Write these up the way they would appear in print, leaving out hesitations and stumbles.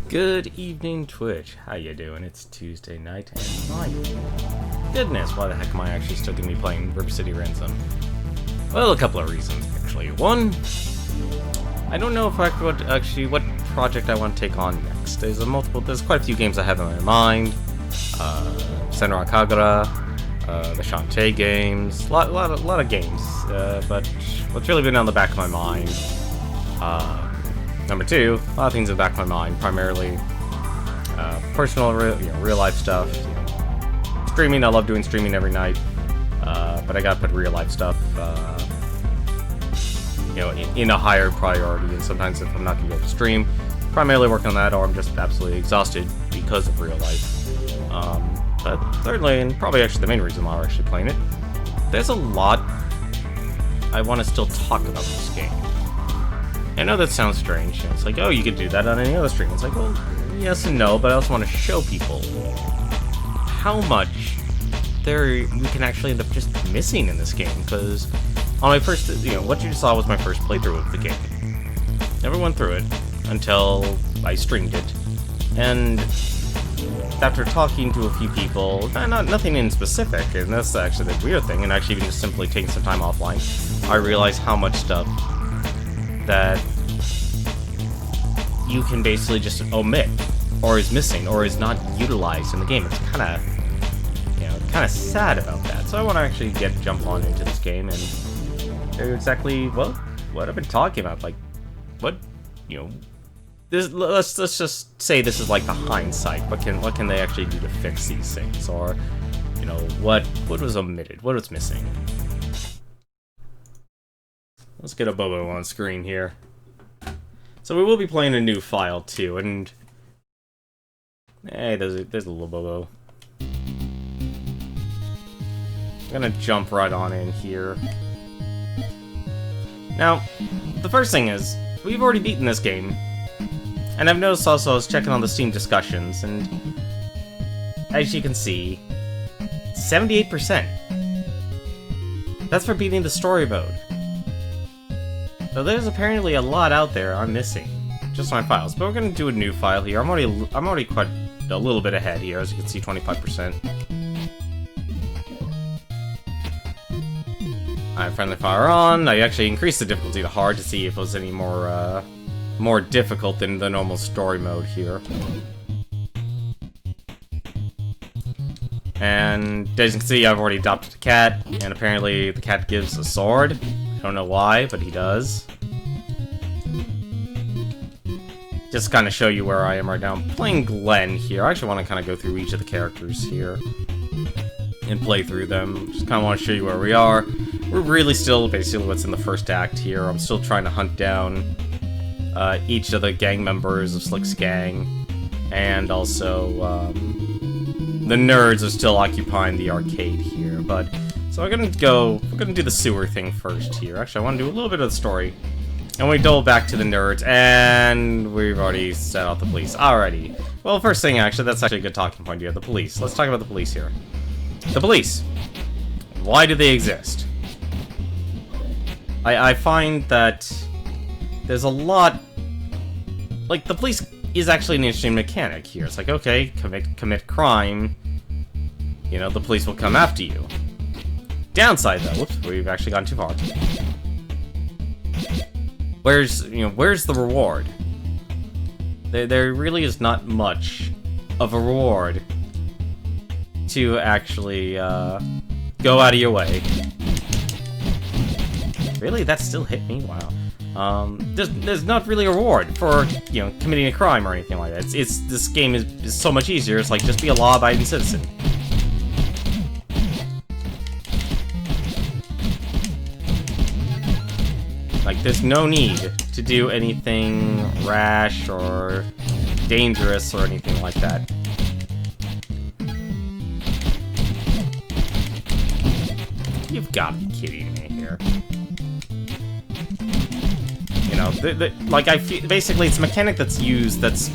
Good evening, Twitch. How you doing? It's Tuesday night, and my goodness, why the heck am I actually still gonna be playing River City Ransom? Well, a couple of reasons, actually. One, I don't know if what project I want to take on next. There's quite a few games I have in my mind. Senran Kagura, the Shantae games, a lot of games. But what's really been on the back of my mind, number two, a lot of things in the back of my mind, primarily personal, real life stuff. Streaming, I love doing streaming every night, but I gotta put real life stuff, in a higher priority. And sometimes if I'm not gonna be able to stream, primarily working on that, or I'm just absolutely exhausted because of real life. But thirdly, and probably actually the main reason why we're actually playing it, there's a lot I want to still talk about this game. I know that sounds strange. It's like, oh, you could do that on any other stream. It's like, well, yes and no, but I also want to show people how much you can actually end up just missing in this game. Because on my first, what you saw was my first playthrough of the game. Never went through it until I streamed it, and after talking to a few people, nothing in specific, and that's actually the weird thing, and actually even just simply taking some time offline, I realized how much stuff that you can basically just omit, or is missing, or is not utilized in the game. It's kind of sad about that. So I want to actually jump on into this game and show you exactly what I've been talking about. Like, let's just say this is like the hindsight. What can they actually do to fix these things, or what was omitted, what was missing. Let's get a Bobo on screen here. So we will be playing a new file too, and hey, there's a little Bobo. I'm gonna jump right on in here. Now, the first thing is, we've already beaten this game, and I've noticed also I was checking on the Steam discussions, and as you can see, 78%. That's for beating the story mode. So there's apparently a lot out there I'm missing, just my files. But we're gonna do a new file here. I'm already quite a little bit ahead here, as you can see, 25%. Alright, friendly fire on. I actually increased the difficulty to hard to see if it was any more difficult than the normal story mode here. And as you can see, I've already adopted a cat, and apparently the cat gives a sword. I don't know why, but he does. Just to kind of show you where I am right now. I'm playing Glenn here. I actually want to kind of go through each of the characters here and play through them. Just kind of want to show you where we are. We're really still basically what's in the first act here. I'm still trying to hunt down each of the gang members of Slick's gang, and also the nerds are still occupying the arcade here. But so we're gonna do the sewer thing first here. Actually, I want to do a little bit of the story, and we double back to the nerds, and we've already set out the police. Alrighty. Well, first thing, actually, that's actually a good talking point here. The police. Let's talk about the police here. The police. Why do they exist? I find that there's a lot. Like, the police is actually an interesting mechanic here. It's like, okay, commit crime, the police will come after you. Downside, though, whoops, we've actually gone too far. Where's the reward? There really is not much of a reward to actually go out of your way. Really? That still hit me? Wow. There's not really a reward for, committing a crime or anything like that. This game is so much easier. It's like, just be a law-abiding citizen. Like, there's no need to do anything rash or dangerous or anything like that. You've got to be kidding me here. Like, I feel, basically, it's a mechanic that's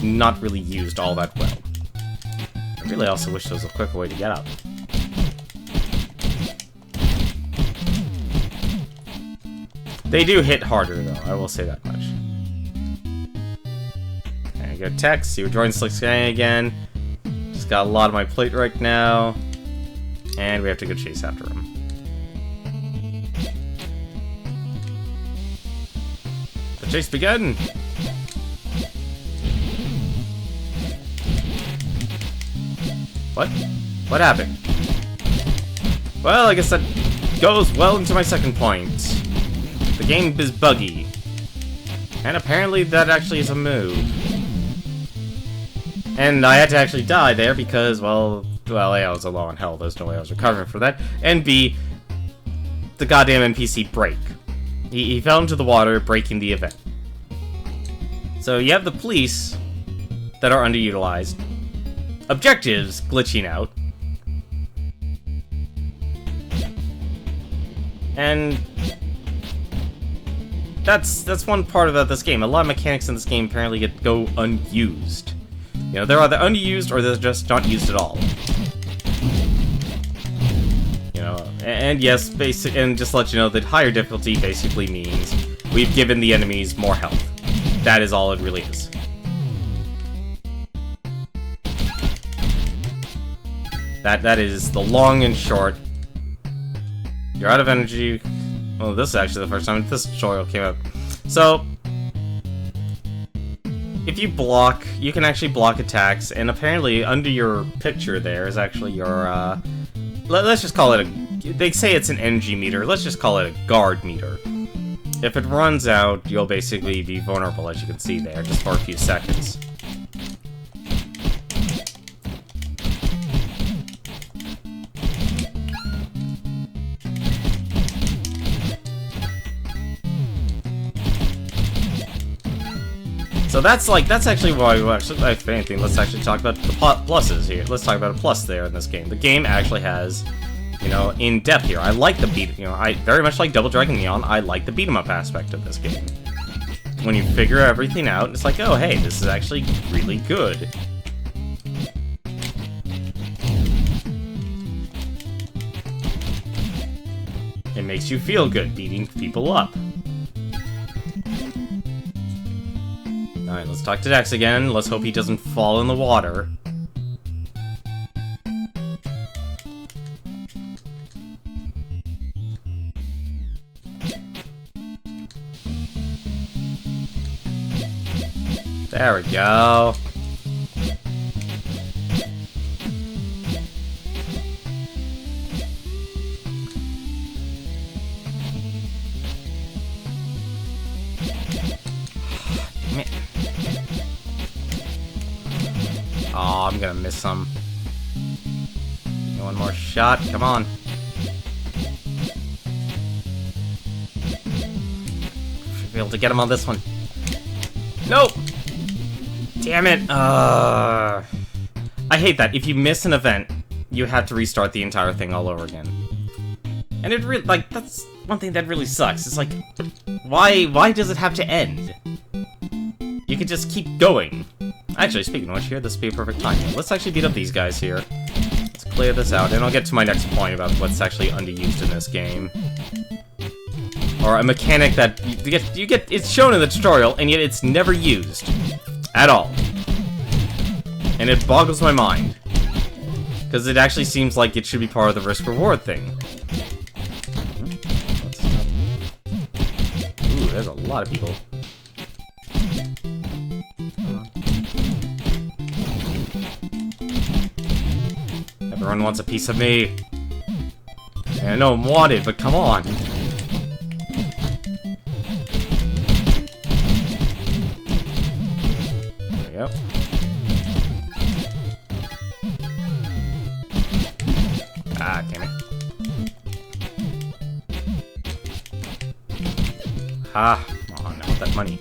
not really used all that well. I really also wish there was a quicker way to get up. They do hit harder, though, I will say that much. go text, see we're joining Slick's gang again. Just got a lot on my plate right now. And we have to go chase after him. The chase begun! What? What happened? Well, I guess that goes well into my second point. The game is buggy. And apparently that actually is a move. And I had to actually die there because, well, A, I was low on health, there's no way I was recovering for that. And B, the goddamn NPC break. He fell into the water, breaking the event. So you have the police that are underutilized. Objectives glitching out. And that's one part about this game. A lot of mechanics in this game apparently go unused. You know, they're either unused or they're just not used at all. You know, and yes, and just to let you know that higher difficulty basically means we've given the enemies more health. That is all it really is. That is the long and short. You're out of energy. Well, this is actually the first time this tutorial came up. So, if you block, you can actually block attacks, and apparently under your picture there is actually your, let's just call it a, they say it's an energy meter, let's just call it a guard meter. If it runs out, you'll basically be vulnerable, as you can see there, just for a few seconds. So that's actually why we actually, if anything, let's actually talk about the pluses here. Let's talk about a plus there in this game. The game actually has, you know, in depth here. I like the I very much like Double Dragon Neon. I like the beat 'em up aspect of this game. When you figure everything out, it's like, oh hey, this is actually really good. It makes you feel good beating people up. Alright, let's talk to Dex again. Let's hope he doesn't fall in the water. There we go. Oh, I'm gonna miss some. One more shot, come on. Should be able to get him on this one. Nope! Damn it! I hate that. If you miss an event, you have to restart the entire thing all over again. And it really, like, that's one thing that really sucks. It's like, why does it have to end? You could just keep going. Actually, speaking of which, here, this would be a perfect time. Let's actually beat up these guys here. Let's clear this out, and I'll get to my next point about what's actually underused in this game. Or a mechanic that you get it's shown in the tutorial, and yet it's never used. At all. And it boggles my mind. Because it actually seems like it should be part of the risk-reward thing. Ooh, there's a lot of people. Everyone wants a piece of me. And I know I'm wanted, but come on. There we go. Ah, damn it. Ah, come on, I want that money.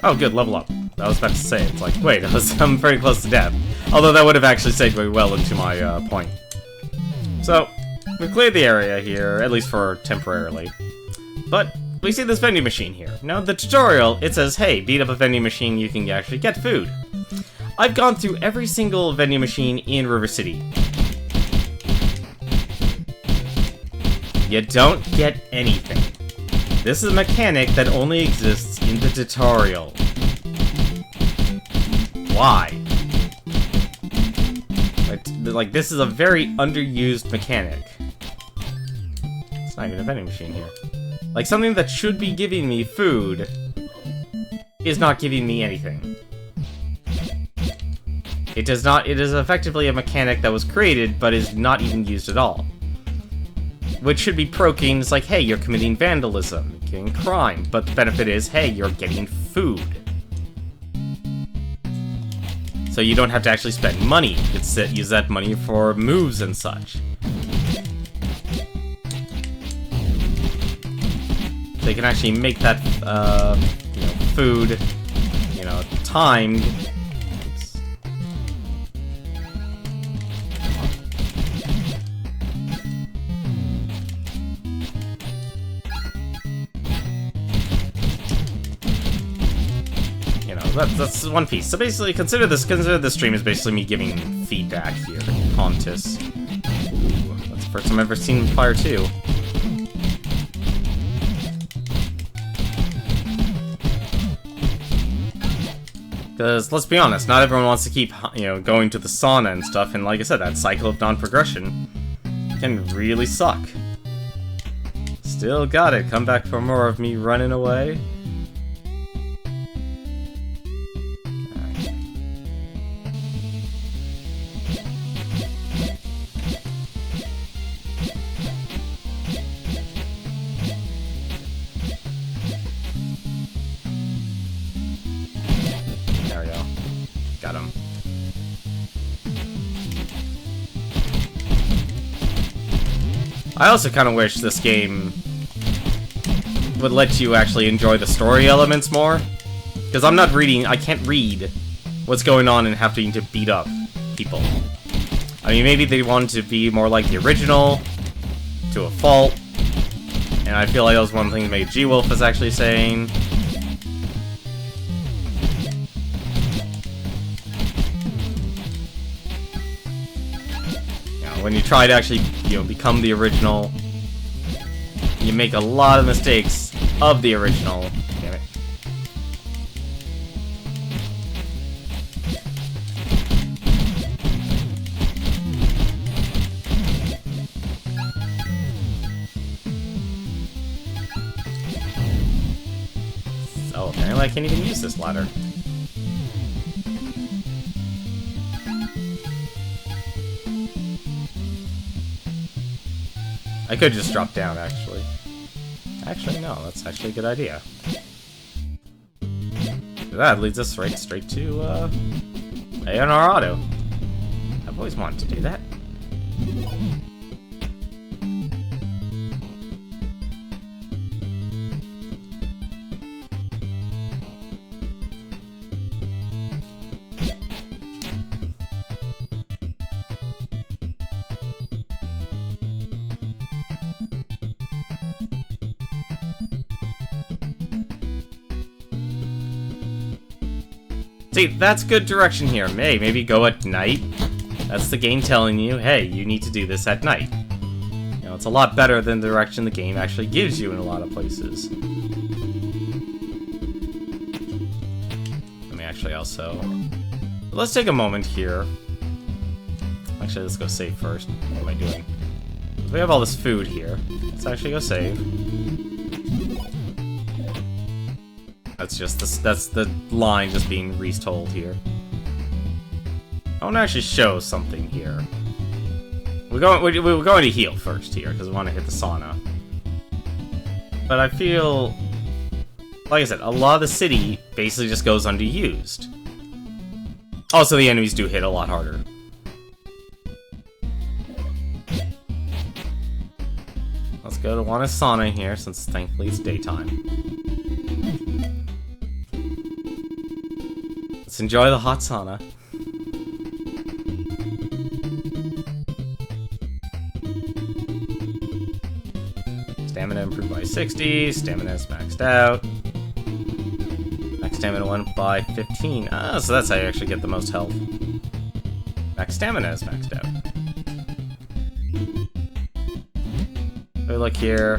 Oh, good, level up. I was about to say, it's like, wait, I'm very close to death. Although that would have actually segued well into my point. So, we've cleared the area here, at least for temporarily. But we see this vending machine here. Now, the tutorial, it says, hey, beat up a vending machine, you can actually get food. I've gone through every single vending machine in River City. You don't get anything. This is a mechanic that only exists in the tutorial. Why? Like, this is a very underused mechanic. It's not even a vending machine here. Like, something that should be giving me food is not giving me anything. It does not. It is effectively a mechanic that was created, but is not even used at all. Which should be proking. It's like, hey, you're committing vandalism, you're getting crime, but the benefit is, hey, you're getting food. So you don't have to actually spend money. You can use that money for moves and such. So you can actually make that, you know, food, you know, timed. Oops. You know, that's one piece. So basically, consider this stream as basically me giving feedback here. Pontus. Ooh, that's the first time I've ever seen Fire 2. Because, let's be honest, not everyone wants to keep, you know, going to the sauna and stuff, and like I said, that cycle of non-progression can really suck. Still got it. Come back for more of me running away. I also kind of wish this game would let you actually enjoy the story elements more. Because I'm not reading, I can't read what's going on and having to beat up people. I mean, maybe they wanted to be more like the original, to a fault. And I feel like that was one thing maybe G-Wolf was actually saying. When you try to actually, you know, become the original, you make a lot of mistakes of the original. Damn it. So, apparently I can't even use this ladder. I could just drop down, actually. Actually, no, that's actually a good idea. That leads us straight to, A&R Auto. I've always wanted to do that. See, that's good direction here. Hey, maybe go at night. That's the game telling you, hey, you need to do this at night. You know, it's a lot better than the direction the game actually gives you in a lot of places. Let me actually also... Let's take a moment here. Actually, let's go save first. What am I doing? We have all this food here. Let's actually go save. That's the line just being retold here. I want to actually show something here. We're going to heal first here because we want to hit the sauna. But I feel, like I said, a lot of the city basically just goes underused. Also, the enemies do hit a lot harder. Let's go to one sauna here since thankfully it's daytime. Let's enjoy the hot sauna. Stamina improved by 60, stamina is maxed out. Max stamina went by 15. Ah, so that's how you actually get the most health. Max stamina is maxed out. So look here.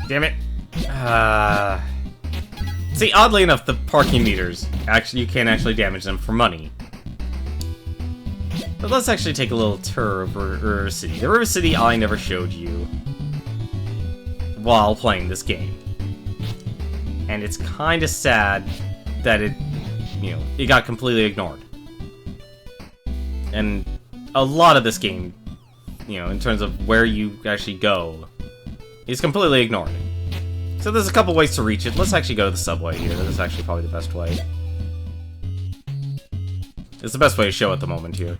Damn it. See, oddly enough, the parking meters, actually, you can't actually damage them for money. But let's actually take a little tour of River City. The River City I never showed you while playing this game. And it's kind of sad that it, you know, it got completely ignored. And a lot of this game, you know, in terms of where you actually go, is completely ignored. So there's a couple ways to reach it. Let's actually go to the subway here. This is actually probably the best way. It's the best way to show at the moment here.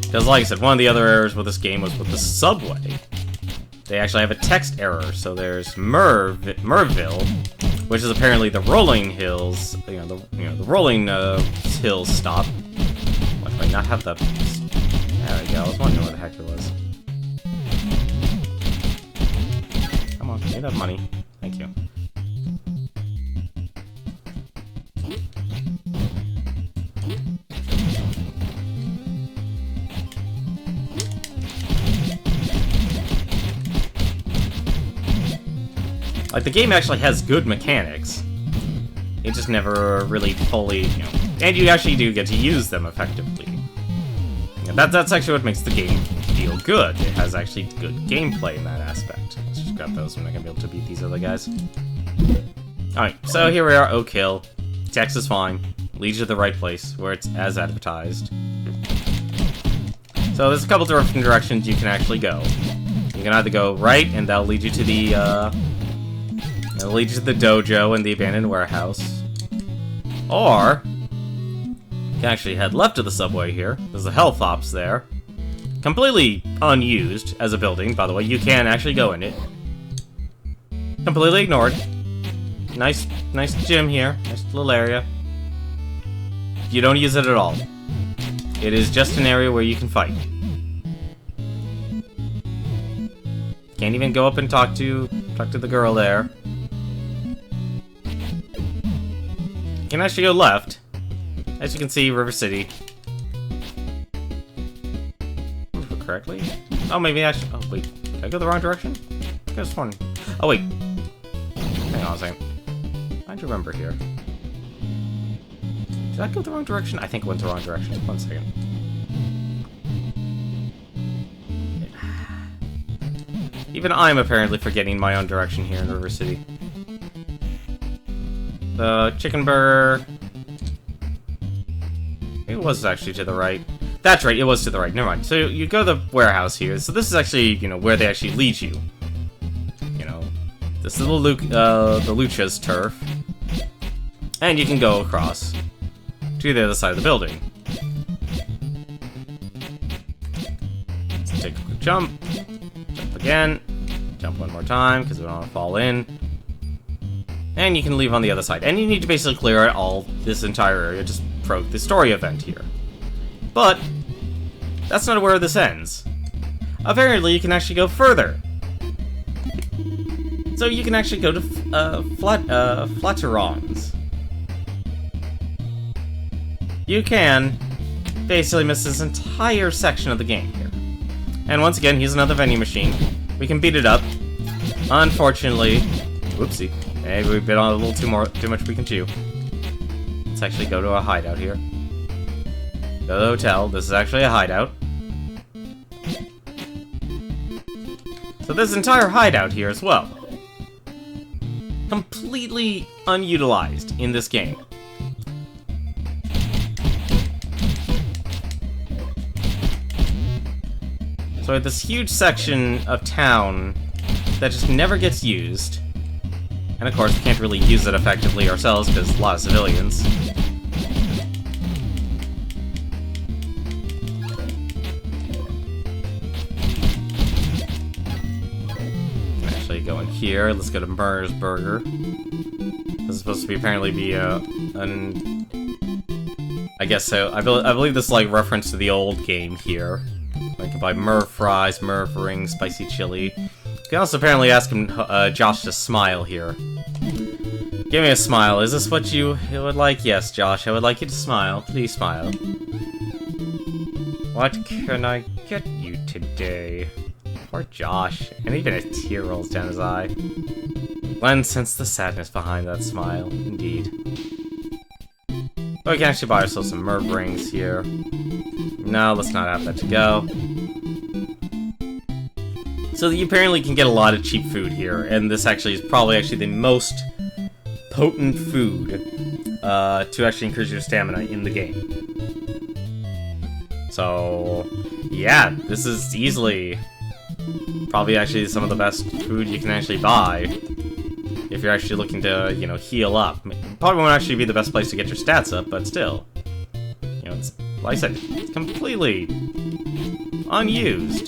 Because like I said, one of the other errors with this game was with the subway. They actually have a text error. So there's Merville, which is apparently the rolling hills, the rolling hills stop. Why do I not have the... There we go, I was wondering what the heck it was. Come on, give me that money. Thank you. Like, the game actually has good mechanics. It just never really fully, you know... And you actually do get to use them effectively. And that's actually what makes the game feel good. It has actually good gameplay in that aspect. Let's just grab those. I'm not gonna be able to beat these other guys. Alright, so here we are, Oak Hill. Text is fine. Leads you to the right place, where it's as advertised. So there's a couple different directions you can actually go. You can either go right, and that'll lead you to the, it'll lead you to the dojo and the abandoned warehouse. Or, you can actually head left to the subway here. There's the health ops there. Completely unused as a building, by the way. You can actually go in it. Completely ignored. Nice gym here. Nice little area. You don't use it at all. It is just an area where you can fight. Can't even go up and talk to the girl there. You can actually go left. As you can see, River City. Move correctly? Oh, maybe I should... Oh, wait. Did I go the wrong direction? I just one. Oh, wait. Hang on a second. How'd you remember here? Did I go the wrong direction? I think I went the wrong direction. 1 second. Even I'm apparently forgetting my own direction here in River City. The chicken burger... It was actually to the right. That's right, it was to the right. Never mind. So you go to the warehouse here. So this is actually, you know, where they actually lead you. You know, this little the Lucha's turf. And you can go across to the other side of the building. Let's take a quick jump. Jump again. Jump one more time, because we don't want to fall in. And you can leave on the other side. And you need to basically clear out all this entire area just for the story event here. But that's not where this ends. Apparently, you can actually go further. So you can actually go to Flatterons. You can basically miss this entire section of the game here. And once again, here's another vending machine. We can beat it up. Unfortunately, whoopsie. Maybe we bit on a little too much we can chew. Let's actually go to a hideout here. Go to the hotel. This is actually a hideout. So there's an entire hideout here as well. Completely unutilized in this game. So this huge section of town that just never gets used. And of course, we can't really use it effectively ourselves because a lot of civilians. Actually go in here. Let's go to Murr's Burger. This is supposed to be apparently be I guess so. I believe this is like reference to the old game here. I can buy Murr fries, Murr rings, spicy chili. You can also apparently ask him, Josh to smile here. Give me a smile. Is this what you would like? Yes, Josh, I would like you to smile. Please smile. What can I get you today? Poor Josh, and even a tear rolls down his eye. Glenn sensed the sadness behind that smile, indeed. But we can actually buy ourselves some Merv rings here. No, let's not have that to go. So you apparently can get a lot of cheap food here, and this actually is probably the most potent food to actually increase your stamina in the game. So, yeah, this is easily probably actually some of the best food you can actually buy if you're actually looking to, you know, heal up. Probably won't actually be the best place to get your stats up, but still. You know, it's, like I said, it's completely unused.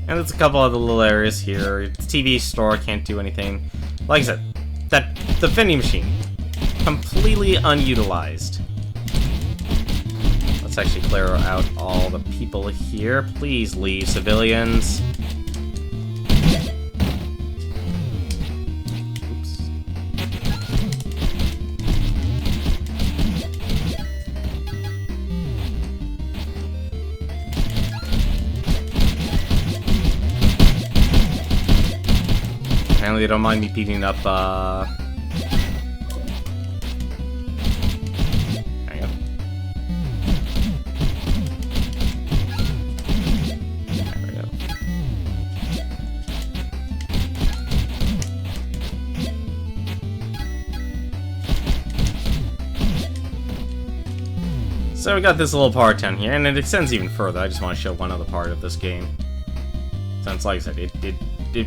And there's a couple other little areas here. It's TV store, can't do anything. Like I said, the vending machine, completely unutilized. Let's actually clear out all the people here. Please leave, civilians. Oops. Apparently they don't mind me beating up, So we got this little part down here, and it extends even further. I just want to show one other part of this game. Since, like I said, it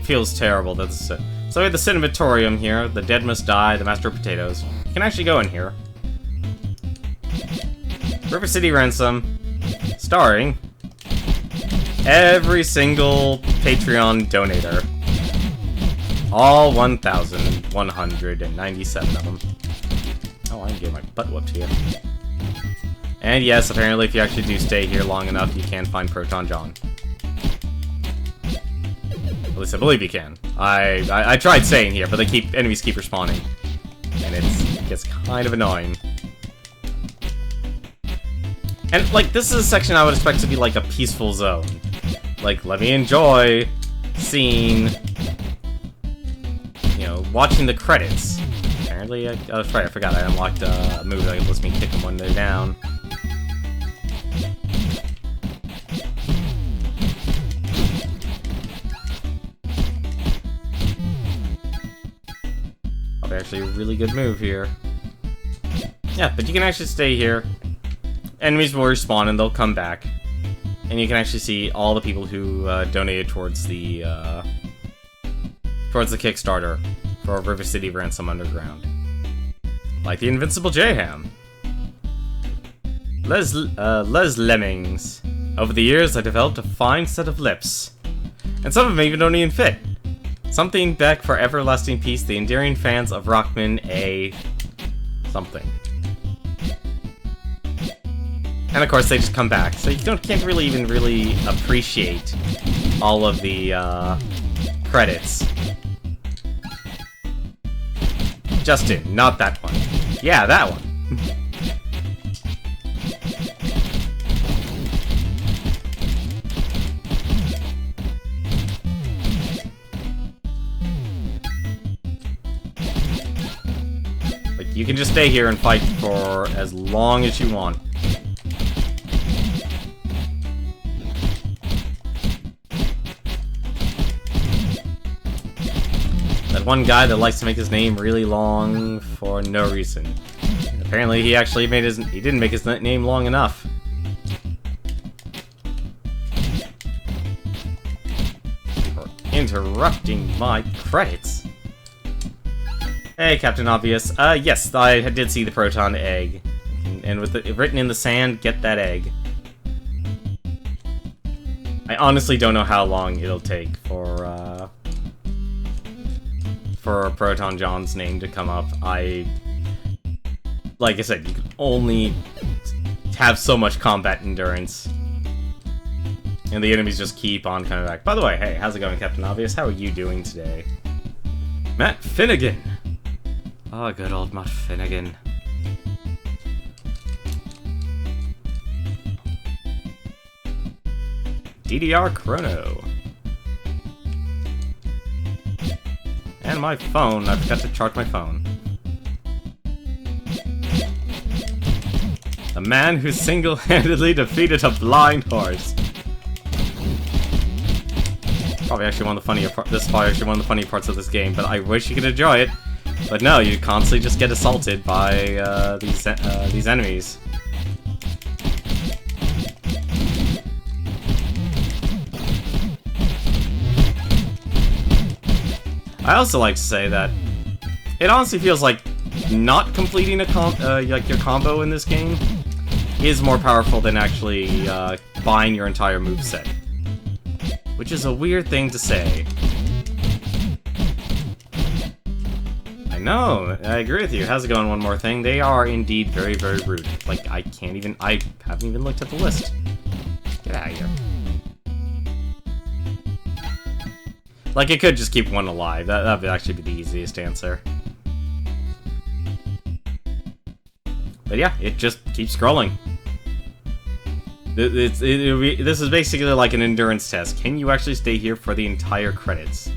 feels terrible that this is it. So we have the Cinematorium here, the Dead Must Die, the Master of Potatoes. You can actually go in here. River City Ransom, starring every single Patreon donator. All 1,197 of them. Oh, I can get my butt whooped here. And yes, apparently if you actually do stay here long enough, you can find Proton John. At least I believe you can. I tried staying here, but enemies keep respawning. And it gets kind of annoying. And, like, this is a section I would expect to be, like, a peaceful zone. Like, let me enjoy seeing, you know, watching the credits. Apparently, oh, right, I forgot I unlocked a move that lets me kick them when they're down. Actually a really good move here. Yeah, but you can actually stay here. Enemies will respawn and they'll come back. And you can actually see all the people who donated towards the Kickstarter for River City Ransom Underground. Like the Invincible J-Ham. Les Lemmings. Over the years I developed a fine set of lips. And some of them even don't even fit. Something back for everlasting peace, the endearing fans of Rockman A... something. And of course they just come back, so you can't really even appreciate all of the credits. Justin, not that one. Yeah, that one. You can just stay here and fight for as long as you want. That one guy that likes to make his name really long for no reason. Apparently he actually he didn't make his name long enough. For interrupting my credits. Hey, Captain Obvious. Yes, I did see the proton egg. And with it written in the sand, get that egg. I honestly don't know how long it'll take for Proton John's name to come up. Like I said, you can only have so much combat endurance. And the enemies just keep on coming back. By the way, hey, how's it going, Captain Obvious? How are you doing today? Matt Finnegan! Oh, good old Mutt Finnegan. DDR Chrono. And my phone. I forgot to charge my phone. The man who single-handedly defeated a blind horse. Probably actually one of the funnier this is probably actually one of the funny parts of this game, but I wish you could enjoy it. But no, you constantly just get assaulted by these enemies. I also like to say that it honestly feels like not completing a like your combo in this game is more powerful than actually buying your entire moveset. Which is a weird thing to say. I know, I agree with you. How's it going? One more thing. They are indeed very, very rude. Like, I haven't even looked at the list. Get out of here. Like, it could just keep one alive. That would actually be the easiest answer. But yeah, it just keeps scrolling. This is basically like an endurance test. Can you actually stay here for the entire credits?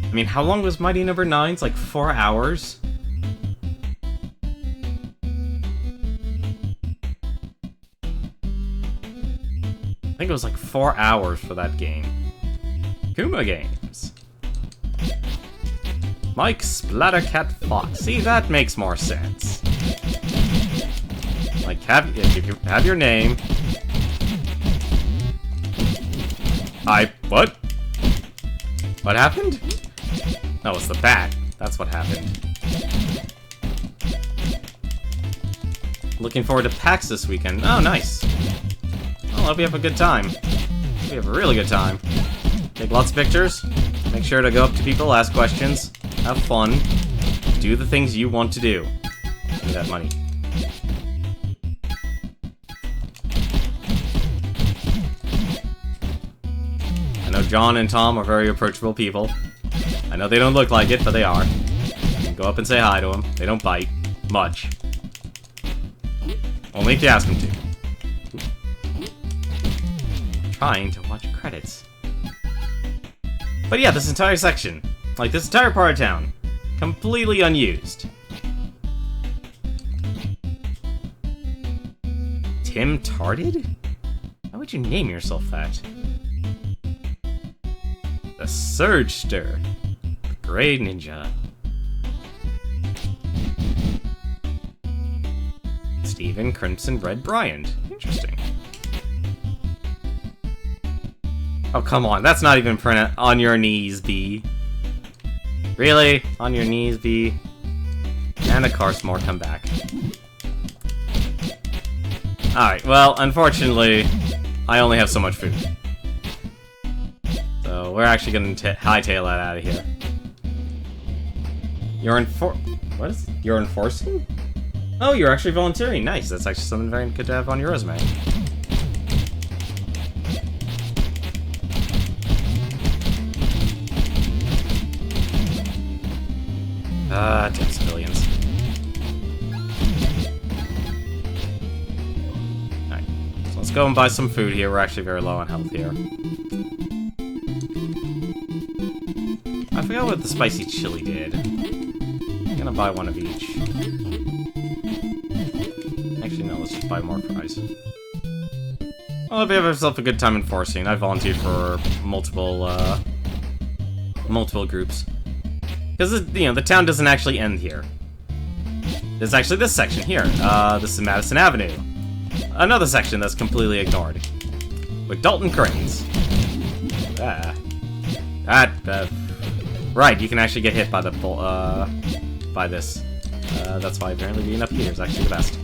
I mean, how long was Mighty Number 9? It's like 4 hours? I think it was like 4 hours for that game. Kuma Games. Mike Splattercat Fox. See, that makes more sense. Like, if you have your name. What? What happened? That was the bat. That's what happened. Looking forward to PAX this weekend. Oh, nice. Well, I hope you have a good time. We have a really good time. Take lots of pictures. Make sure to go up to people, ask questions, have fun, do the things you want to do. Give me that money. I know John and Tom are very approachable people. I know they don't look like it, but they are. You can go up and say hi to them. They don't bite. Much. Only if you ask them to. Trying to watch credits. But yeah, this entire section, like this entire part of town, completely unused. Tim Tarded? Why would you name yourself that? The Surgester. The Grey Ninja. Stephen Crimson Red Bryant. Interesting. Oh, come on. That's not even print on your knees, B. Really? On your knees, B? And of course, more come back. Alright, well, unfortunately, I only have so much food. So, we're actually gonna hightail that out of here. You're enforcing? Oh, you're actually volunteering. Nice. That's actually something very good to have on your resume. Damn civilians. Alright, so let's go and buy some food here. We're actually very low on health here. I forgot what the spicy chili did. I'm gonna buy one of each. Actually, no, let's just buy more fries. Well, if you have yourself a good time enforcing, I volunteered for multiple groups. Because, you know, the town doesn't actually end here. There's actually this section here. This is Madison Avenue. Another section that's completely ignored. With Dalton Cranes. Right, you can actually get hit by the by this. That's why apparently being up here is actually the best.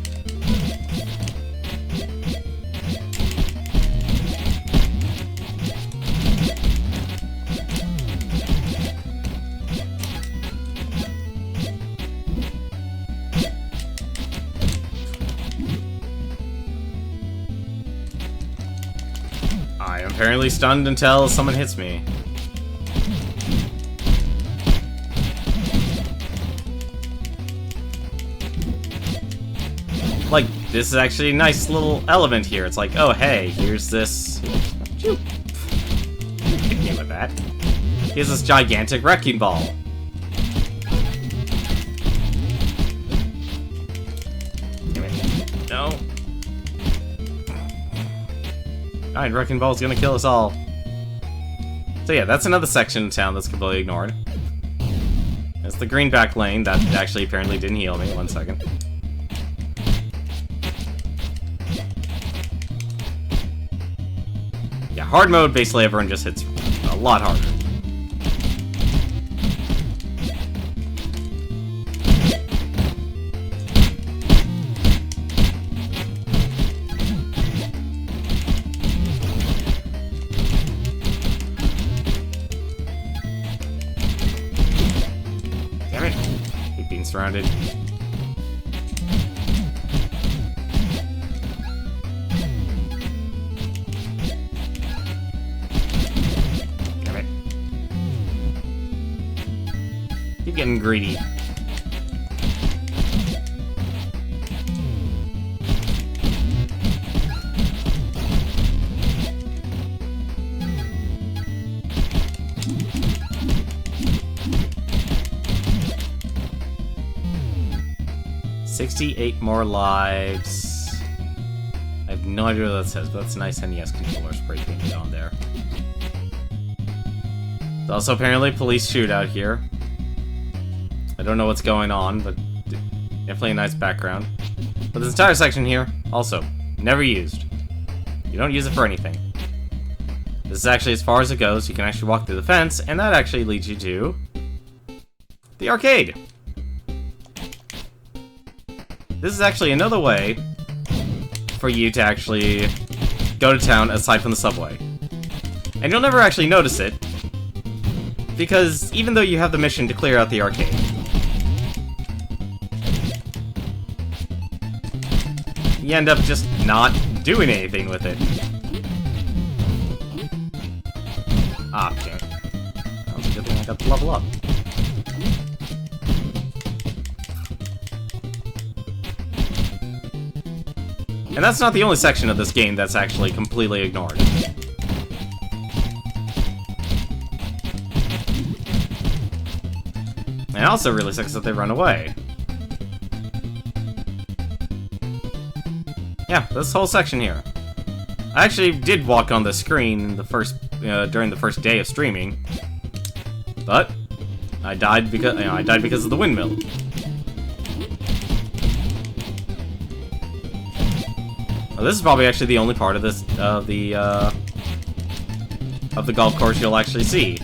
I am apparently stunned until someone hits me. this is actually a nice little element here. It's like, oh hey, here's this... It's like, oh hey, here's this... Hit me with that. Here's this gigantic wrecking ball. Damn it. No. Alright, wrecking ball's gonna kill us all. So yeah, that's another section of town that's completely ignored. That's the greenback lane that actually apparently didn't heal me. 1 second. Yeah, hard mode, basically everyone just hits a lot harder. Damn it. Keep being surrounded. Getting greedy. "68 more lives." I have no idea what that says, but that's a nice NES controller spray painted on there. There's also apparently a police shootout here. I don't know what's going on, but definitely a nice background. But this entire section here, also, never used. You don't use it for anything. This is actually as far as it goes. You can actually walk through the fence, and that actually leads you to the arcade. This is actually another way for you to actually go to town aside from the subway. And you'll never actually notice it, because even though you have the mission to clear out the arcade, you end up just not doing anything with it. Ah, damn it. That was a good thing I got to level up. And that's not the only section of this game that's actually completely ignored. And it also really sucks that they run away. Yeah, this whole section here. I actually did walk on the screen in the during the first day of streaming, but I died because of the windmill. Well, this is probably actually the only part of this of the golf course you'll actually see.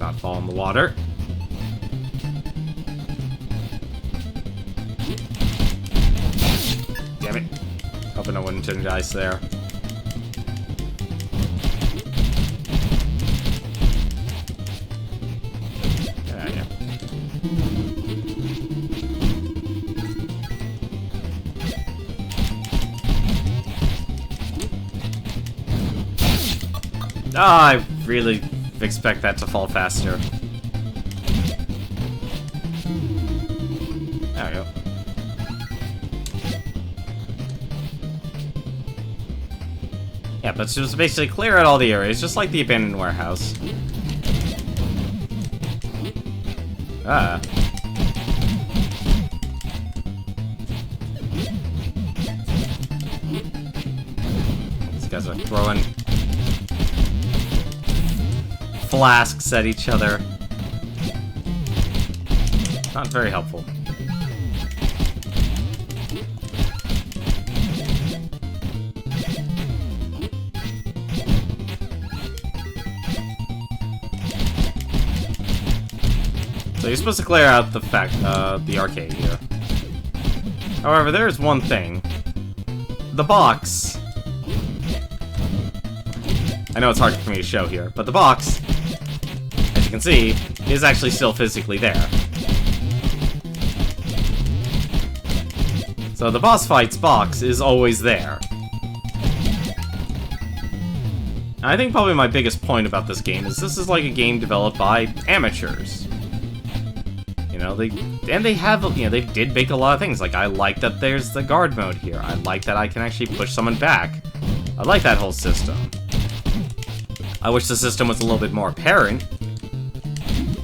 Not fall in the water. Damn it. Hoping I wouldn't turn to ice there. Yeah. Ah, I really expect that to fall faster. There we go. Yeah, but just basically clear out all the areas, just like the abandoned warehouse. Ah. These guys are throwing flasks at each other. Not very helpful. So you're supposed to clear out the arcade here. However, there's one thing. The box. I know it's hard for me to show here, but the box, as you can see, is actually still physically there. So the boss fights box is always there. And I think probably my biggest point about this game is this is like a game developed by amateurs. You know, they have, you know, they did make a lot of things. Like, I like that there's the guard mode here. I like that I can actually push someone back. I like that whole system. I wish the system was a little bit more apparent.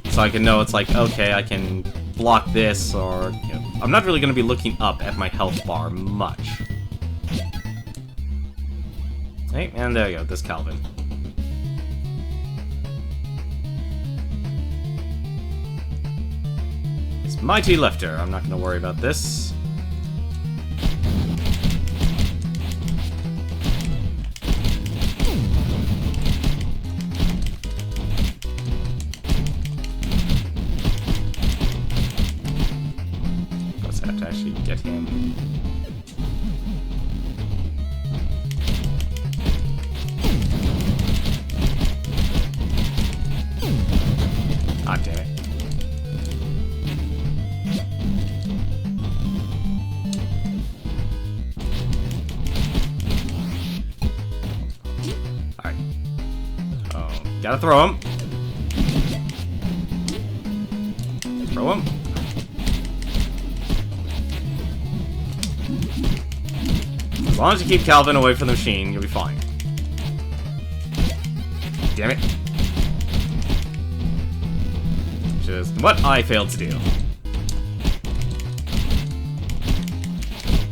So I can know it's like, okay, I can block this, or, you know, I'm not really going to be looking up at my health bar much. Hey, and there you go, this Calvin. It's Mighty Lifter. I'm not going to worry about this. Get him. Ah, damn it. Alright. Oh, gotta throw him. Throw him. As long as you keep Calvin away from the machine, you'll be fine. Damn it. Just what I failed to do.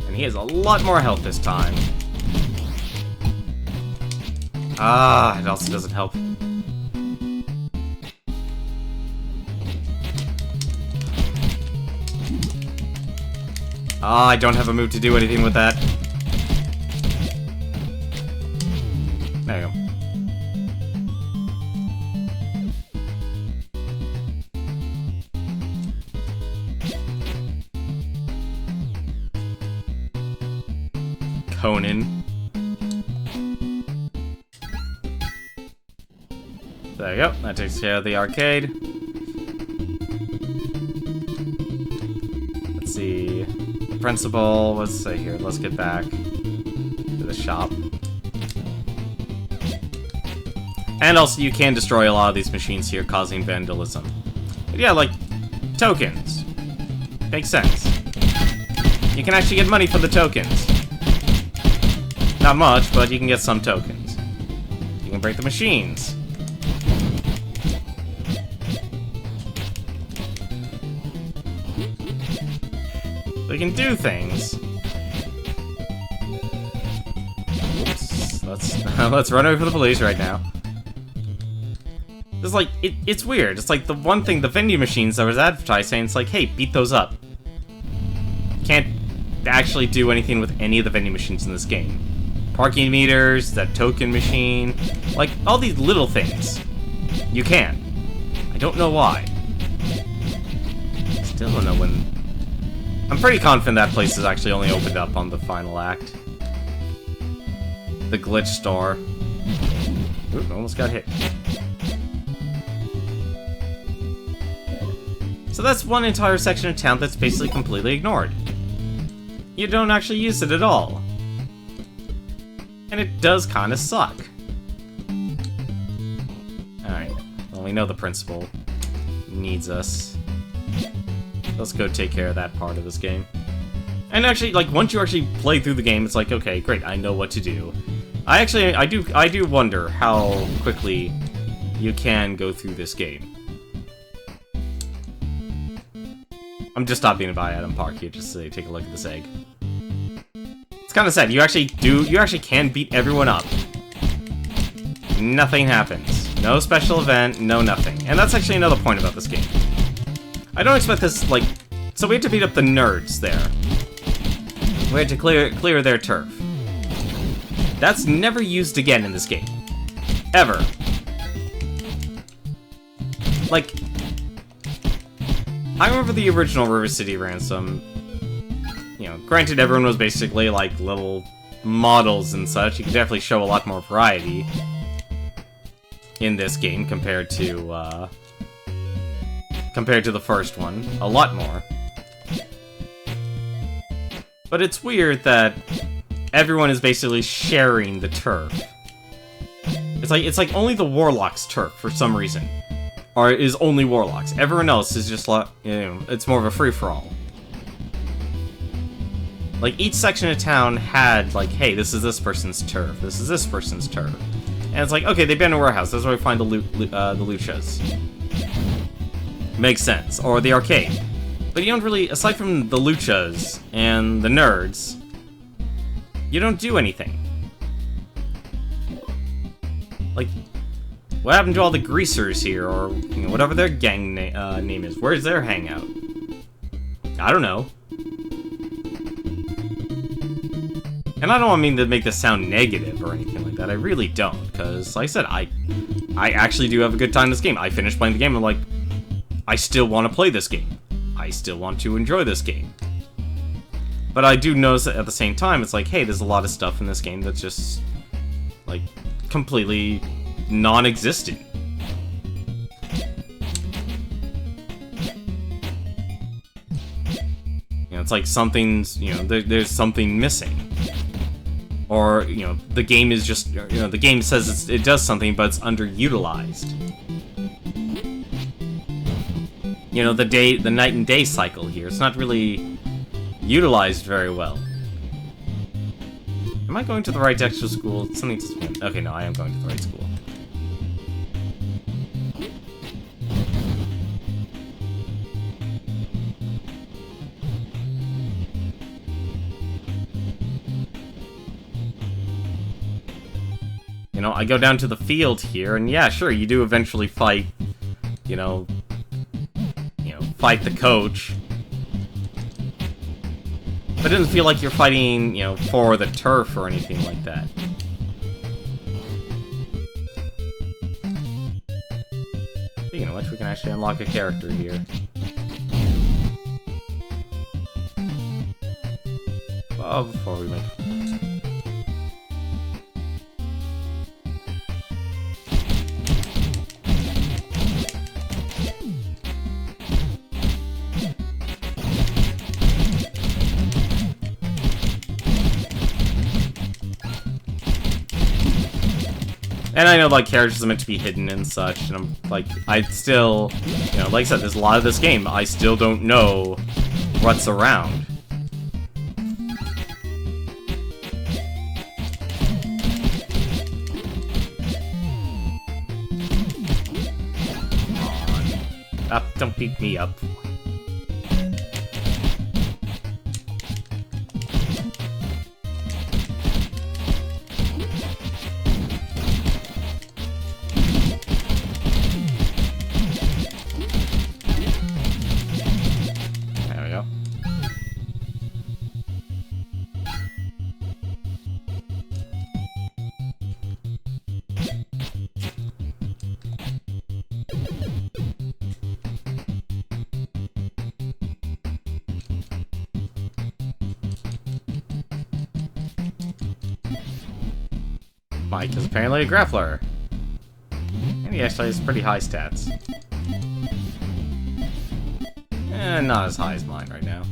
And he has a lot more health this time. Ah, it also doesn't help. Ah, I don't have a move to do anything with that. There you go. Conan. There you go. That takes care of the arcade. Let's see. The principal. Let's say here. Let's get back to the shop. And also, you can destroy a lot of these machines here, causing vandalism. But yeah, like, tokens. Makes sense. You can actually get money for the tokens. Not much, but you can get some tokens. You can break the machines. They can do things. Let's run over for the police right now. It's like, it's weird. It's like the one thing, the vending machines that was advertised saying, it's like, hey, beat those up. Can't actually do anything with any of the vending machines in this game. Parking meters, that token machine, like, all these little things. You can. I don't know why. Still don't know when... I'm pretty confident that place is actually only opened up on the final act. The glitch store. Oop, almost got hit. So that's one entire section of town that's basically completely ignored. You don't actually use it at all. And it does kind of suck. Alright, well, we know the principal needs us. Let's go take care of that part of this game. And actually, like, once you actually play through the game, it's like, okay, great, I know what to do. I do wonder how quickly you can go through this game. I'm just stopping by Adam Park here just to take a look at this egg. It's kind of sad. You actually can beat everyone up. Nothing happens. No special event, no nothing. And that's actually another point about this game. I don't expect this, like... So we had to beat up the nerds there. We had to clear their turf. That's never used again in this game. Ever. Like... I remember the original River City Ransom. You know, granted everyone was basically like little models and such. You could definitely show a lot more variety in this game compared to compared to the first one. A lot more. But it's weird that everyone is basically sharing the turf. It's like only the Warlock's turf for some reason. Or is only Warlocks. Everyone else is just like, you know, it's more of a free-for-all. Like, each section of town had, like, hey, this is this person's turf. This is this person's turf. And it's like, okay, they've been in a warehouse. That's where we find the luchas. Makes sense. Or the arcade. But you don't really, aside from the luchas and the nerds, you don't do anything. Like, what happened to all the greasers here, or, you know, whatever their gang name is? Where's their hangout? I don't know. And I don't mean to make this sound negative or anything like that. I really don't, because, like I said, I actually do have a good time in this game. I finished playing the game, and I'm like, I still want to play this game. I still want to enjoy this game. But I do notice that at the same time, it's like, hey, there's a lot of stuff in this game that's just, like, completely non-existent. You know, it's like something's, you know, there's something missing. Or, you know, the game is just, you know, the game says it does something, but it's underutilized. You know, the night and day cycle here, it's not really utilized very well. Am I going to the right extra school? Something's... Okay, no, I am going to the right school. You know, I go down to the field here, and yeah, sure, you do eventually fight, you know, fight the coach. But it doesn't feel like you're fighting, you know, for the turf or anything like that. Speaking of which, we can actually unlock a character here. Oh, before we make... And I know, like, characters are meant to be hidden and such, and I'm, like, I still, you know, like I said, there's a lot of this game, I still don't know what's around. Come on. Don't beat me up. Mike is apparently a grappler. And he actually has pretty high stats. Not as high as mine right now.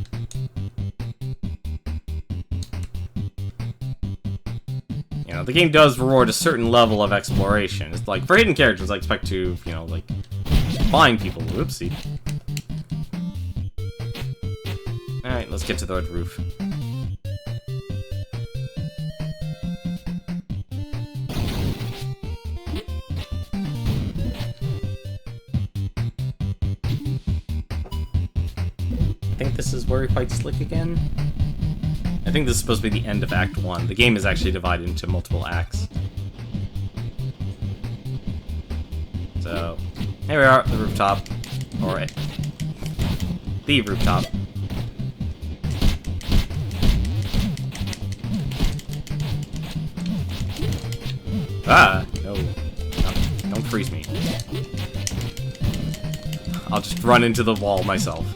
You know, the game does reward a certain level of exploration. It's like, for hidden characters, I expect to, you know, like, find people. Whoopsie. Alright, let's get to the roof. I think this is where we fight Slick again. I think this is supposed to be the end of Act 1. The game is actually divided into multiple acts. So, here we are at the rooftop. Or at the rooftop. Ah! No. Don't freeze me. I'll just run into the wall myself.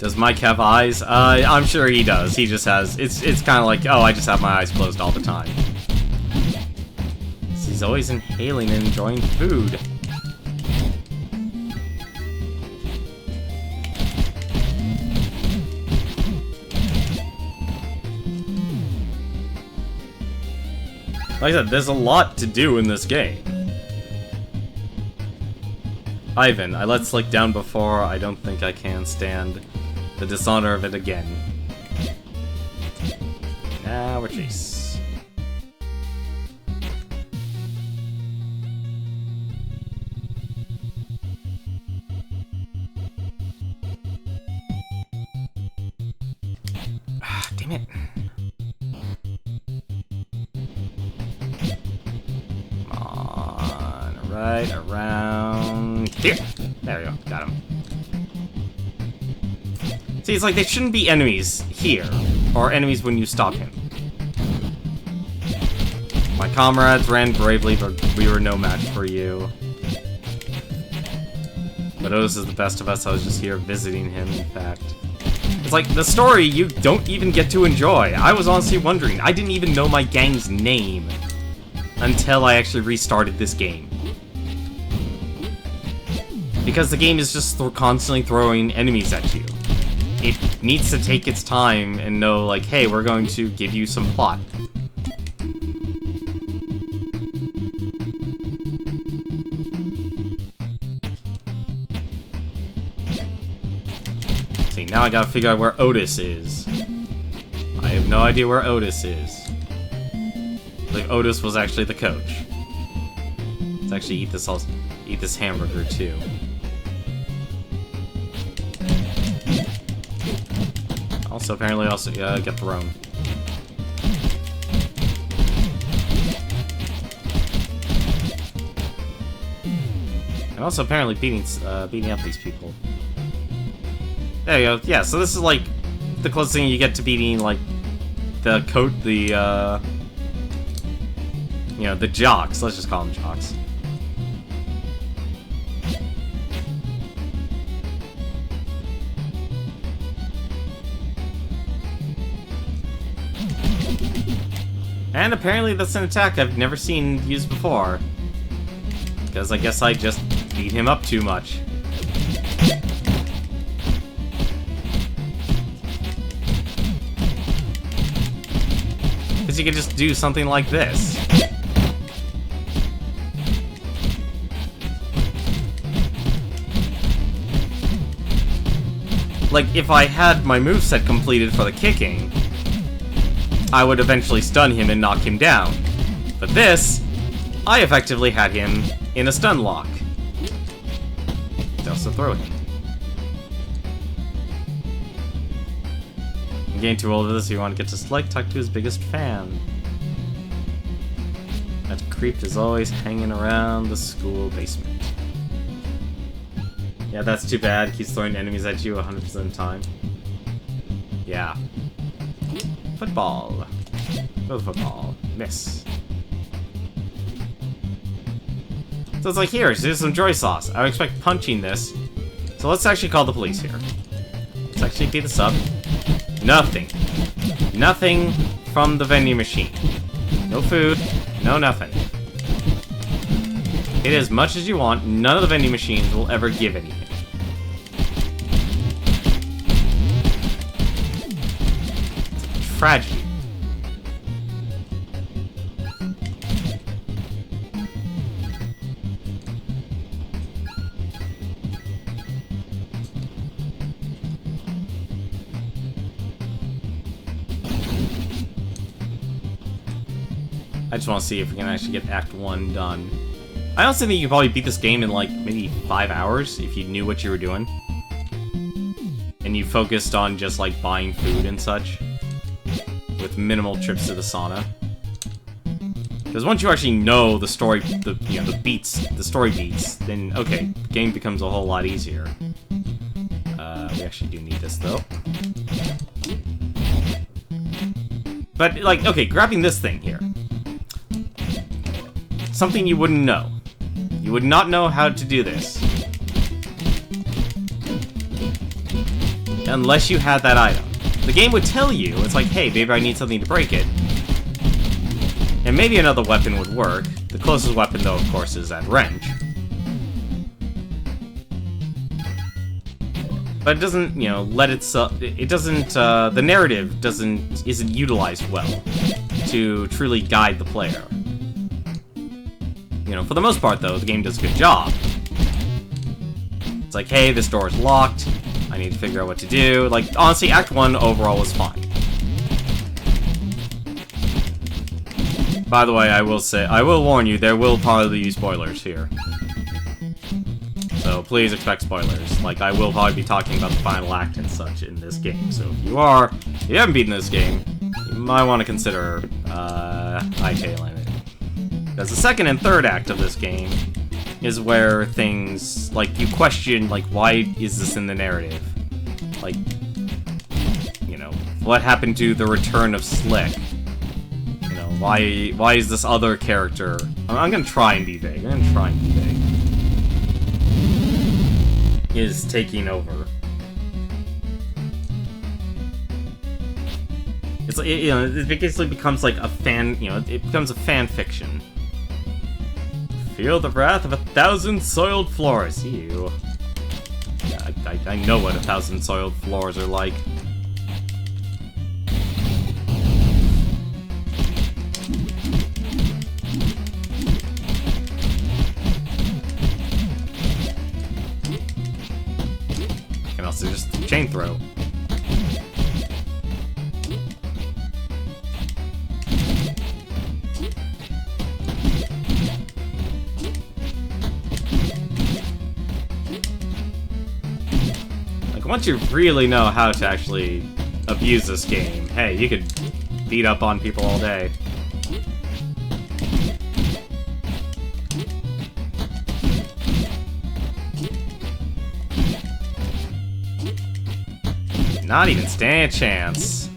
Does Mike have eyes? I'm sure he does. He just has... It's kind of like, oh, I just have my eyes closed all the time. He's always inhaling and enjoying food. Like I said, there's a lot to do in this game. Ivan, I let Slick down before. I don't think I can stand the dishonor of it again. Now we're Chase. Ah, damn it. Right around here. There we go. Got him. See, it's like they shouldn't be enemies here, or enemies when you stop him. My comrades ran bravely, but we were no match for you. But Otis is the best of us. I was just here visiting him, in fact. It's like, the story you don't even get to enjoy. I was honestly wondering. I didn't even know my gang's name until I actually restarted this game. Because the game is just constantly throwing enemies at you. It needs to take its time and know, like, hey, we're going to give you some plot. See, now I gotta figure out where Otis is. I have no idea where Otis is. Like, Otis was actually the coach. Let's actually eat this hamburger, too. Also, apparently, get thrown. And also, apparently, beating up these people. There you go. Yeah, so this is like the closest thing you get to beating, like, the you know, the jocks. Let's just call them jocks. And apparently that's an attack I've never seen used before. Because I guess I just beat him up too much. Because you could just do something like this. Like, if I had my moveset completed for the kicking, I would eventually stun him and knock him down. But this, I effectively had him in a stun lock. Also throw him. I'm getting too old for this. You want to get to Slick, talk to his biggest fan. That creep is always hanging around the school basement. Yeah, that's too bad. Keeps throwing enemies at you 100% of the time. Yeah. Football. Go to football. Miss. So it's like, here's some joy sauce. I would expect punching this. So let's actually call the police here. Let's actually beat this up. Nothing. Nothing from the vending machine. No food. No nothing. Get as much as you want. None of the vending machines will ever give anything. Tragedy. I just want to see if we can actually get Act 1 done. I honestly think you could probably beat this game in like maybe 5 hours if you knew what you were doing. And you focused on just like buying food and such. With minimal trips to the sauna. Because once you actually know the story, the story beats, then okay, the game becomes a whole lot easier. We actually do need this though. But like, okay, grabbing this thing here. Something you wouldn't know. You would not know how to do this. unless you had that item. The game would tell you, it's like, hey, maybe I need something to break it. And maybe another weapon would work. The closest weapon, though, of course, is that wrench. But it doesn't, you know, let itself... It doesn't, the narrative isn't utilized well to truly guide the player. You know, for the most part, though, the game does a good job. It's like, hey, this door is locked. I need to figure out what to do. Like, honestly, Act 1 overall was fine. By the way, I will warn you, there will probably be spoilers here. So please expect spoilers. Like, I will probably be talking about the final act and such in this game. So if you haven't beaten this game, you might want to consider, hightailing it. Because the second and third act of this game is where things, like, you question, like, why is this in the narrative? Like, you know, what happened to the return of Slick? You know, why is this other character... I'm gonna try and be vague. Is taking over. It's like, you know, it basically becomes like a fan, you know, it becomes a fan fiction. Feel the wrath of 1,000 soiled floors. Ew. Yeah, I know what 1,000 soiled floors are like. And also just chain throw. Once you really know how to actually abuse this game, hey, you could beat up on people all day. Not even stand a chance.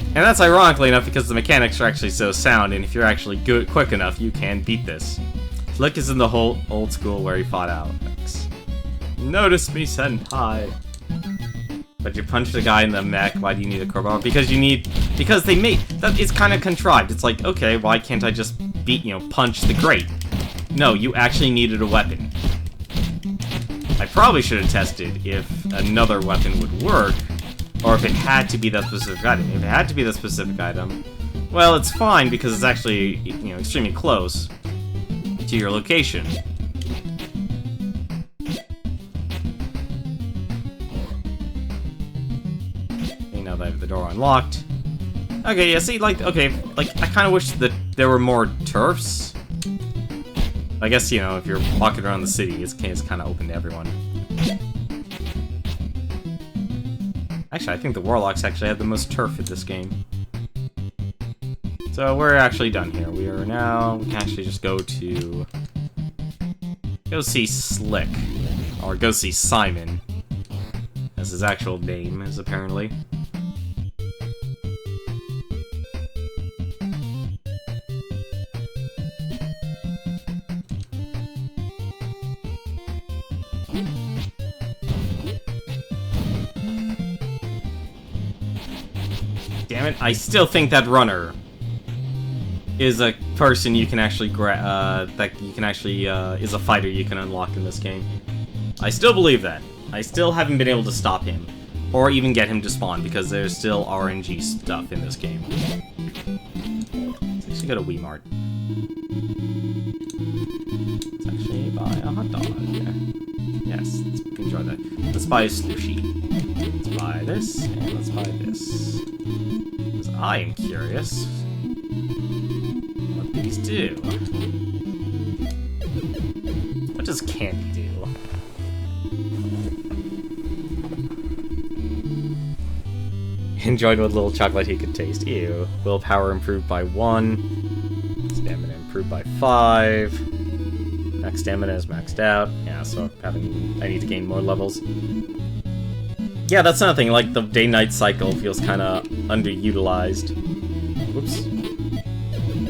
And that's ironically enough because the mechanics are actually so sound, and if you're actually quick enough, you can beat this. Flick is in the whole old school where he fought out. Notice me, senpai. But you punch the guy in the mech. Why do you need a crowbar? Because they made that. It's kind of contrived. It's like, okay, why can't I just punch the grate? No, you actually needed a weapon. I probably should have tested if another weapon would work, or if it had to be that specific item. If it had to be that specific item, well, it's fine because it's actually, extremely close to your location. Now that I have the door unlocked. Okay, yeah, see, I kind of wish that there were more turfs. I guess, if you're walking around the city, it's kind of open to everyone. Actually, I think the Warlocks actually have the most turf in this game. So, we're actually done here. We can actually just go see Slick. Or go see Simon, as his actual name is, apparently. Damn it, I still think that runner is a person you can actually is a fighter you can unlock in this game. I still believe that. I still haven't been able to stop him, or even get him to spawn, because there's still RNG stuff in this game. Let's actually go to Weemart. Let's actually buy a hot dog. Yes, let's enjoy that. Let's buy a sushi. Let's buy this, and let's buy this. Because I am curious what these do. What does candy do? Enjoyed what little chocolate he could taste. Ew. Willpower improved by 1. Stamina improved by 5. Max stamina is maxed out. Yeah, so I need to gain more levels. Yeah, that's another thing. Like, the day-night cycle feels kind of underutilized. Whoops.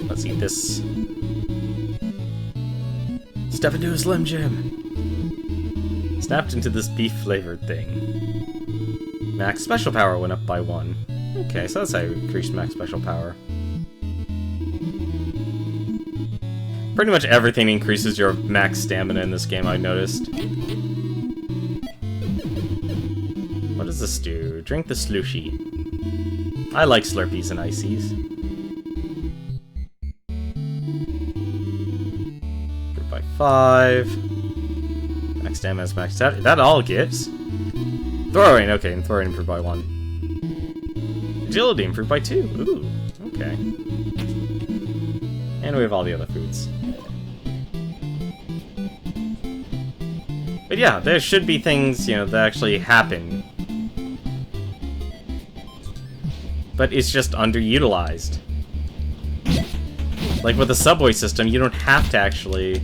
Let's eat this. Step into a Slim Jim. Snapped into this beef-flavored thing. Max special power went up by 1. Okay, so that's how you increase max special power. Pretty much everything increases your max stamina in this game, I noticed. What does this do? Drink the slushy. I like Slurpees and Ices. Group by 5. Max stamina is maxed out. That all gives. Throwing, okay, and throwing improved by 1. Agility improved by 2. Ooh, okay. And we have all the other foods. But yeah, there should be things, you know, that actually happen. But it's just underutilized. Like with the subway system, you don't have to actually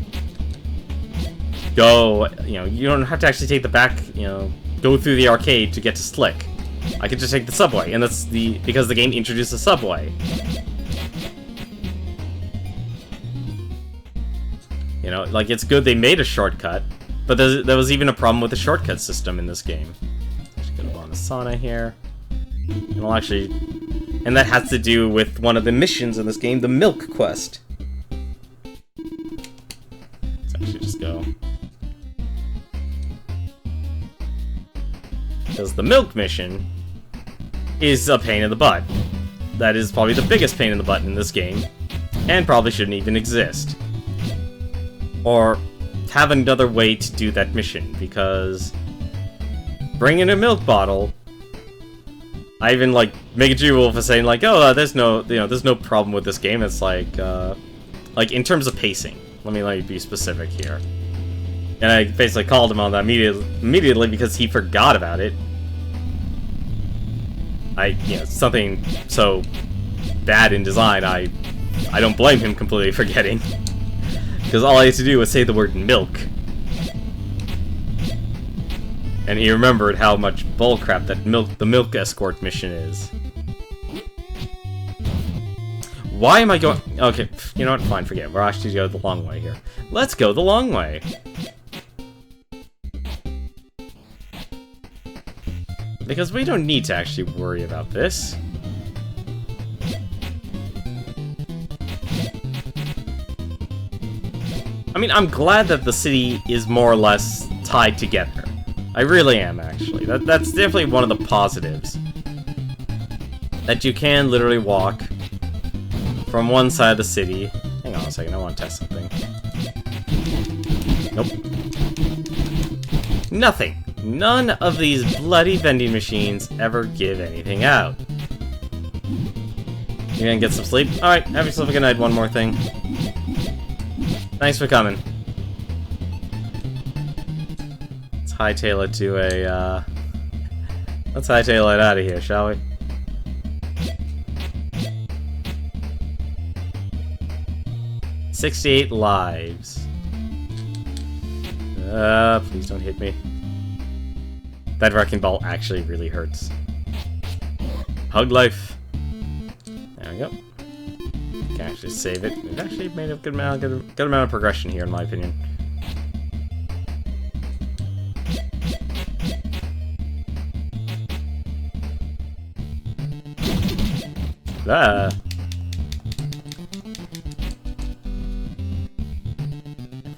go, you know, you don't have to actually take the back, you know, go through the arcade to get to Slick. I could just take the subway, and that's because the game introduced the subway. You know, like, it's good they made a shortcut, but there was even a problem with the shortcut system in this game. Just go to Bonasana here. And we'll actually... And that has to do with one of the missions in this game, the Milk Quest. Let's actually just go. Because the Milk mission is a pain in the butt. That is probably the biggest pain in the butt in this game, and probably shouldn't even exist. Or have another way to do that mission, because bring in a milk bottle. I even like Megaji Wolf is saying like, oh, there's no, you know, there's no problem with this game. It's like in terms of pacing. Let me be specific here. And I basically called him on that immediately because he forgot about it. You know, something so bad in design, I don't blame him completely forgetting. Because all I had to do was say the word milk. And he remembered how much bullcrap that the milk escort mission is. Why am I going... Okay, you know what? Fine, forget it. We're actually going the long way here. Let's go the long way. Because we don't need to actually worry about this. I mean, I'm glad that the city is more or less tied together. I really am, actually. That's definitely one of the positives. That you can literally walk from one side of the city. Hang on a second, I want to test something. Nope. Nothing. None of these bloody vending machines ever give anything out. You gonna get some sleep? Alright, have yourself a good night. One more thing. Thanks for coming. Let's hightail it to a, let's hightail it out of here, shall we? "68 lives. Please don't hit me. That wrecking ball actually really hurts. Hug life. There we go. Can actually save it. We've actually made a good amount of progression here, in my opinion. I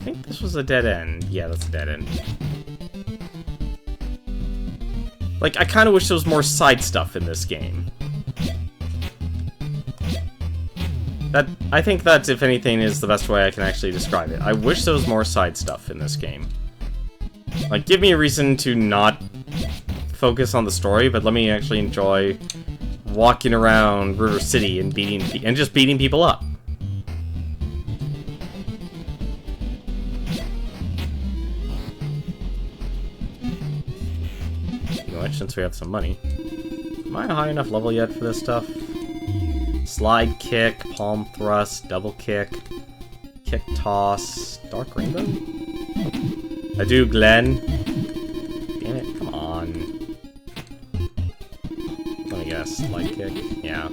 think this was a dead end. Yeah, that's a dead end. Like, I kind of wish there was more side stuff in this game. I think that, if anything, is the best way I can actually describe it. I wish there was more side stuff in this game. Like, give me a reason to not focus on the story, but let me actually enjoy walking around River City and just beating people up. Since we have some money. Am I a high enough level yet for this stuff? Slide kick, palm thrust, double kick, kick toss, dark rainbow? I do, Glenn. Damn it, come on. Let me guess, slide kick? Yeah.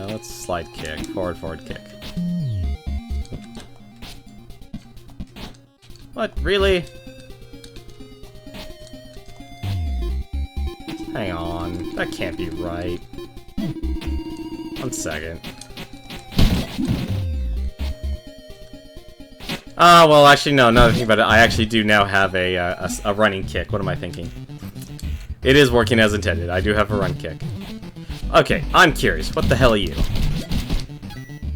Let's slide kick, forward kick. What? Really? Hang on. That can't be right. 1 second. Well, actually, no. Another thing about it, I actually do now have a running kick. What am I thinking? It is working as intended. I do have a run kick. Okay, I'm curious. What the hell are you?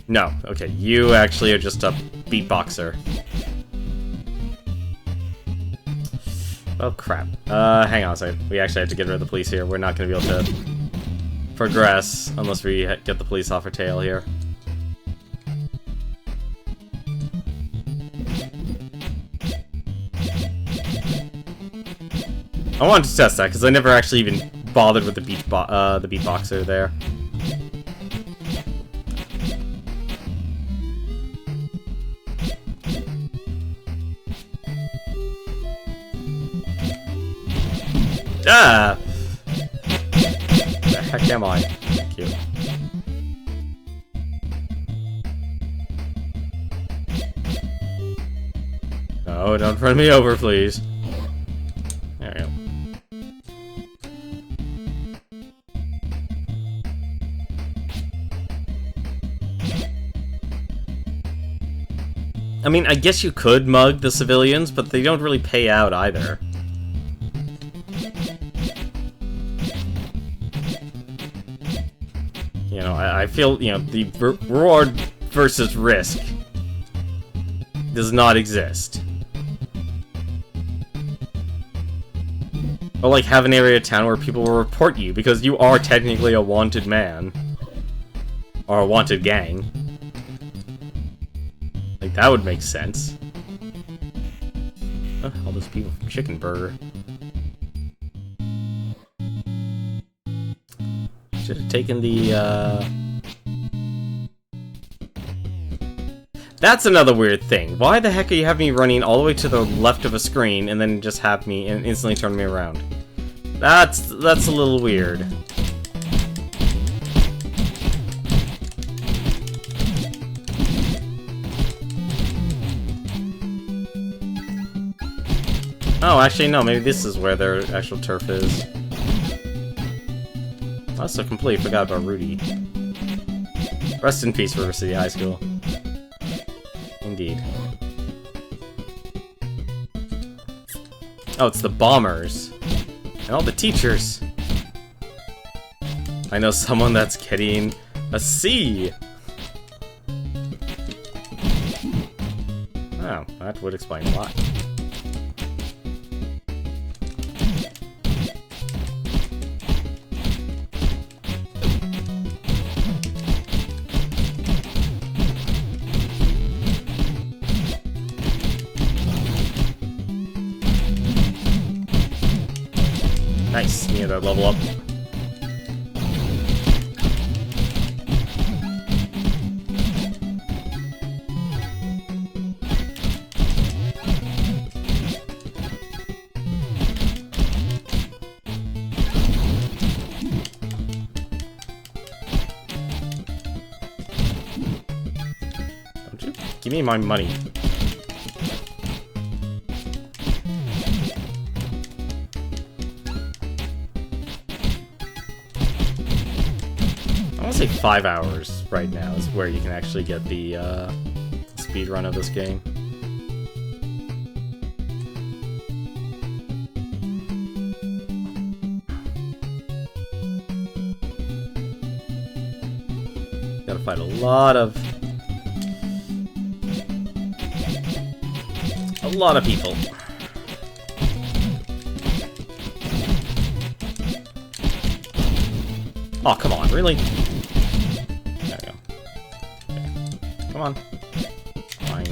No. Okay, you actually are just a beatboxer. Oh, crap. Hang on a second. We actually have to get rid of the police here. We're not going to be able to progress unless we get the police off our tail here. I wanted to test that, because I never actually even bothered with the beatboxer there. Ah! The heck am I? Cute. No, don't run me over, please. There we go. I mean, I guess you could mug the civilians, but they don't really pay out either. You know, I feel, you know, the reward versus risk does not exist. Or, like, have an area of town where people will report you, because you are technically a wanted man. Or a wanted gang. Like, that would make sense. Oh, all those people from Chicken Burger. Should have taken the, That's another weird thing. Why the heck are you having me running all the way to the left of a screen and then just have me and instantly turn me around? That's a little weird. Oh, actually, no. Maybe this is where their actual turf is. That's so complete. Forgot about Rudy. Rest in peace, River City High School. Indeed. Oh, it's the bombers. And all the teachers. I know someone that's getting a C. Oh, that would explain a lot. Nice, you know that level up. Don't you give me my money. I want to say 5 hours right now is where you can actually get the speed run of this game. Gotta fight a lot of people. Oh, come on, really? There we go. Okay. Come on. Fine.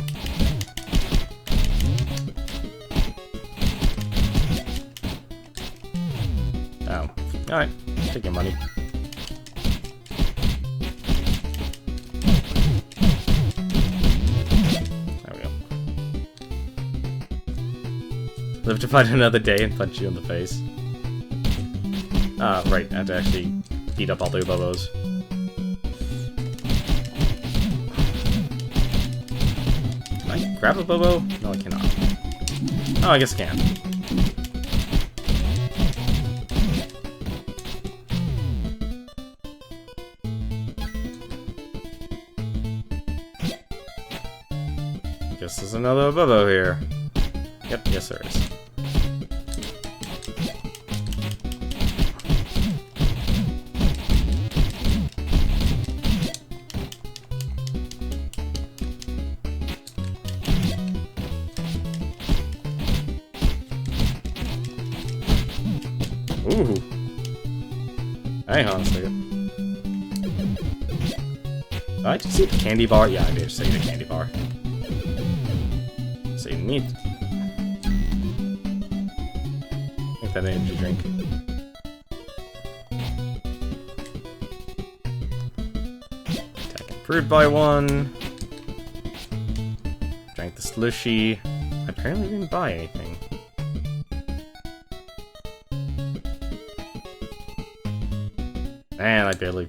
Oh. Alright. Take your money. There we go. Live to fight another day and punch you in the face. Right. I have to actually beat up all the bobos. Can I grab a bobo? No, I cannot. Oh, I guess I can. Guess there's another Bobo here. Yep, yes there is. Ooh. Hang on a second. Did I just see the candy bar? Yeah, I did just see the candy bar. So you need... I think that energy drink. Attack improved by 1. Drank the slushy. I apparently didn't buy anything. Man, I barely...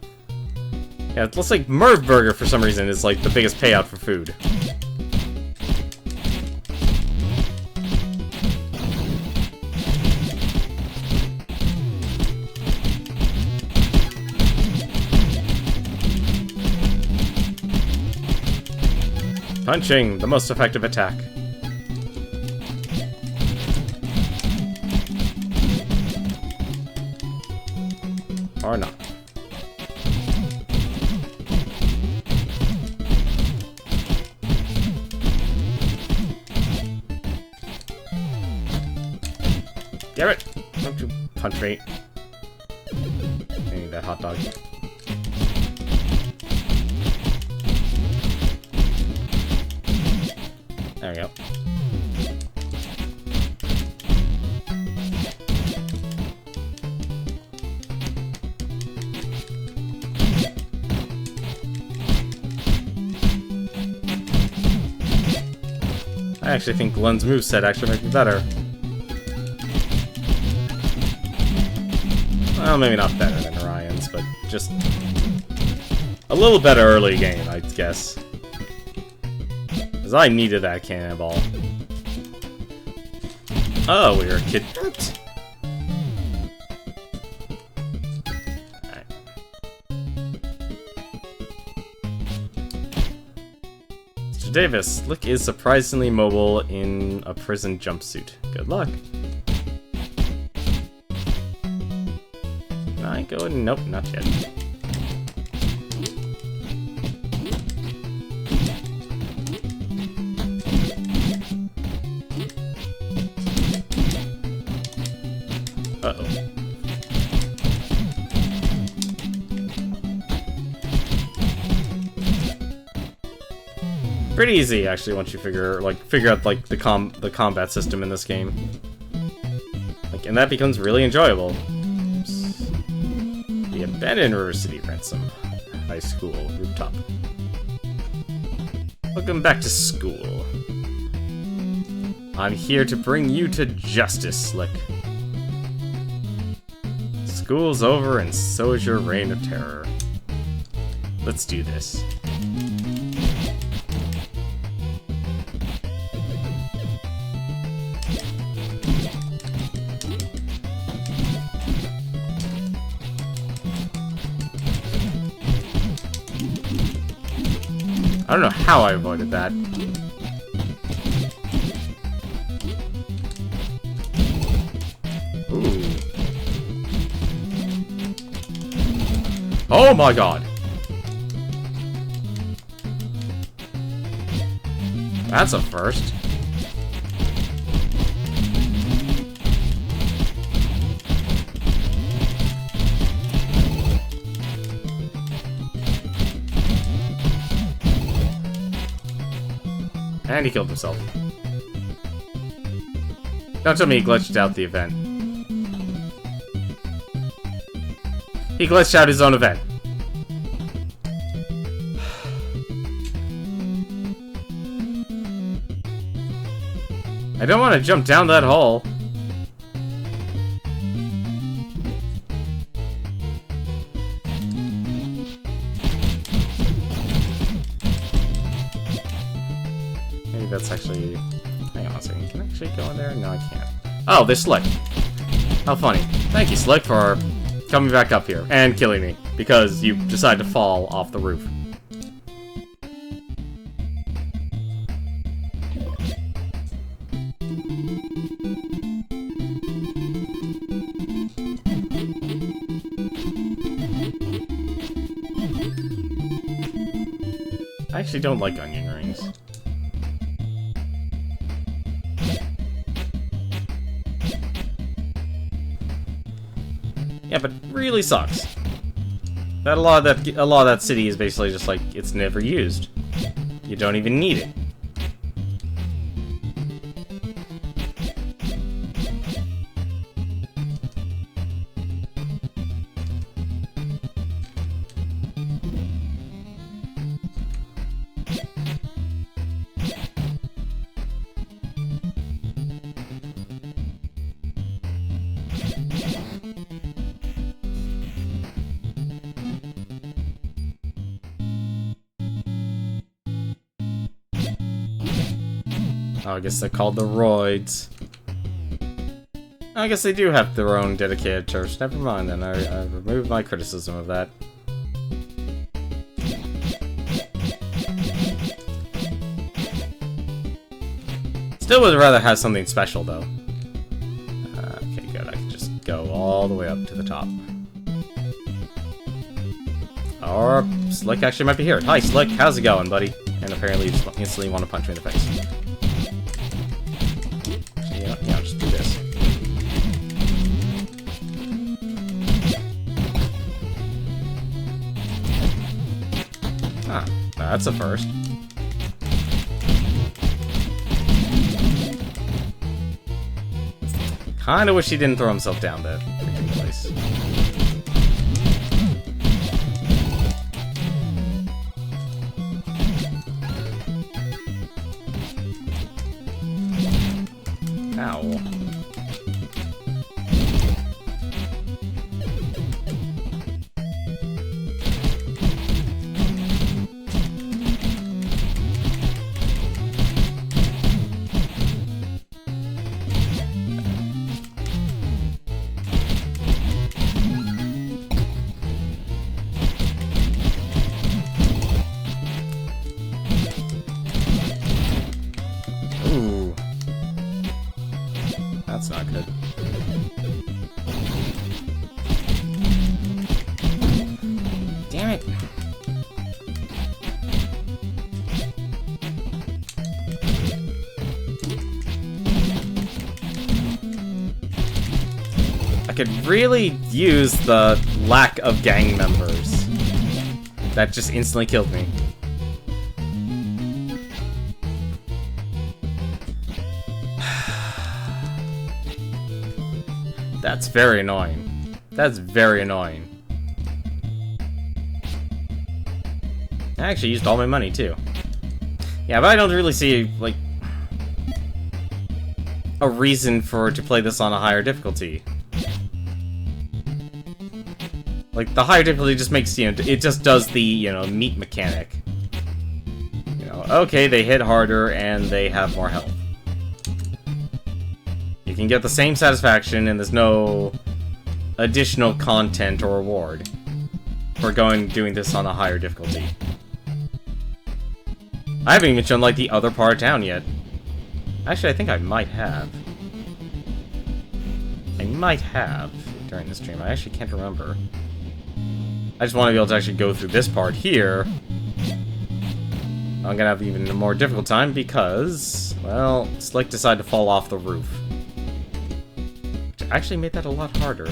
Yeah, it looks like Merv Burger for some reason is like the biggest payout for food. Punching, the most effective attack. Or not. Damn it! Don't you punch me. I need that hot dog. There we go. I actually think Glenn's moveset actually might be better. Well, maybe not better than Orion's, but just a little better early game, I guess. Because I needed that cannonball. Oh, we were kidnapped? Alright. Mr. Davis, Slick is surprisingly mobile in a prison jumpsuit. Good luck. Can I go? Nope, not yet. Uh-oh. Pretty easy, actually, once you figure out like the combat system in this game. Like, and that becomes really enjoyable. Oops. The abandoned River City Ransom High School rooftop. Welcome back to school. I'm here to bring you to justice, Slick. School's over and so is your reign of terror. Let's do this. I don't know how I avoided that. Ooh. Oh my god! That's a first. And he killed himself. Don't tell me he glitched out the event. He glitched out his own event. I don't want to jump down that hole. Maybe that's actually... Hang on. on a second. Can I actually go in there? No, I can't. Oh, there's Slick. How funny. Thank you, Slick, for coming back up here and killing me because you decided to fall off the roof. I actually don't like onion rings. Yeah, but it really sucks. That a lot of that city is basically just like it's never used. You don't even need it. Oh, I guess they're called the Roids. I guess they do have their own dedicated church. Never mind then, I removed my criticism of that. Still would rather have something special, though. Okay, good. I can just go all the way up to the top. Or Slick actually might be here. Hi, Slick. How's it going, buddy? And apparently you just instantly want to punch me in the face. Yeah, I'll just do this. Ah, that's a first. Kinda wish he didn't throw himself down that freaking place. Ow. Ooh. That's not good. Damn it. I could really use the lack of gang members. That just instantly killed me. That's very annoying. That's very annoying. I actually used all my money, too. Yeah, but I don't really see, like, a reason to play this on a higher difficulty. Like, the higher difficulty just makes, you know, it just does the, you know, meat mechanic. You know, okay, they hit harder and they have more health. You can get the same satisfaction and there's no additional content or reward for doing this on a higher difficulty. I haven't even shown, like, the other part of town yet. Actually, I think I might have. I might have during the stream. I actually can't remember. I just want to be able to actually go through this part here. I'm gonna have even a more difficult time because, well, Slick decided to fall off the roof. Which actually made that a lot harder.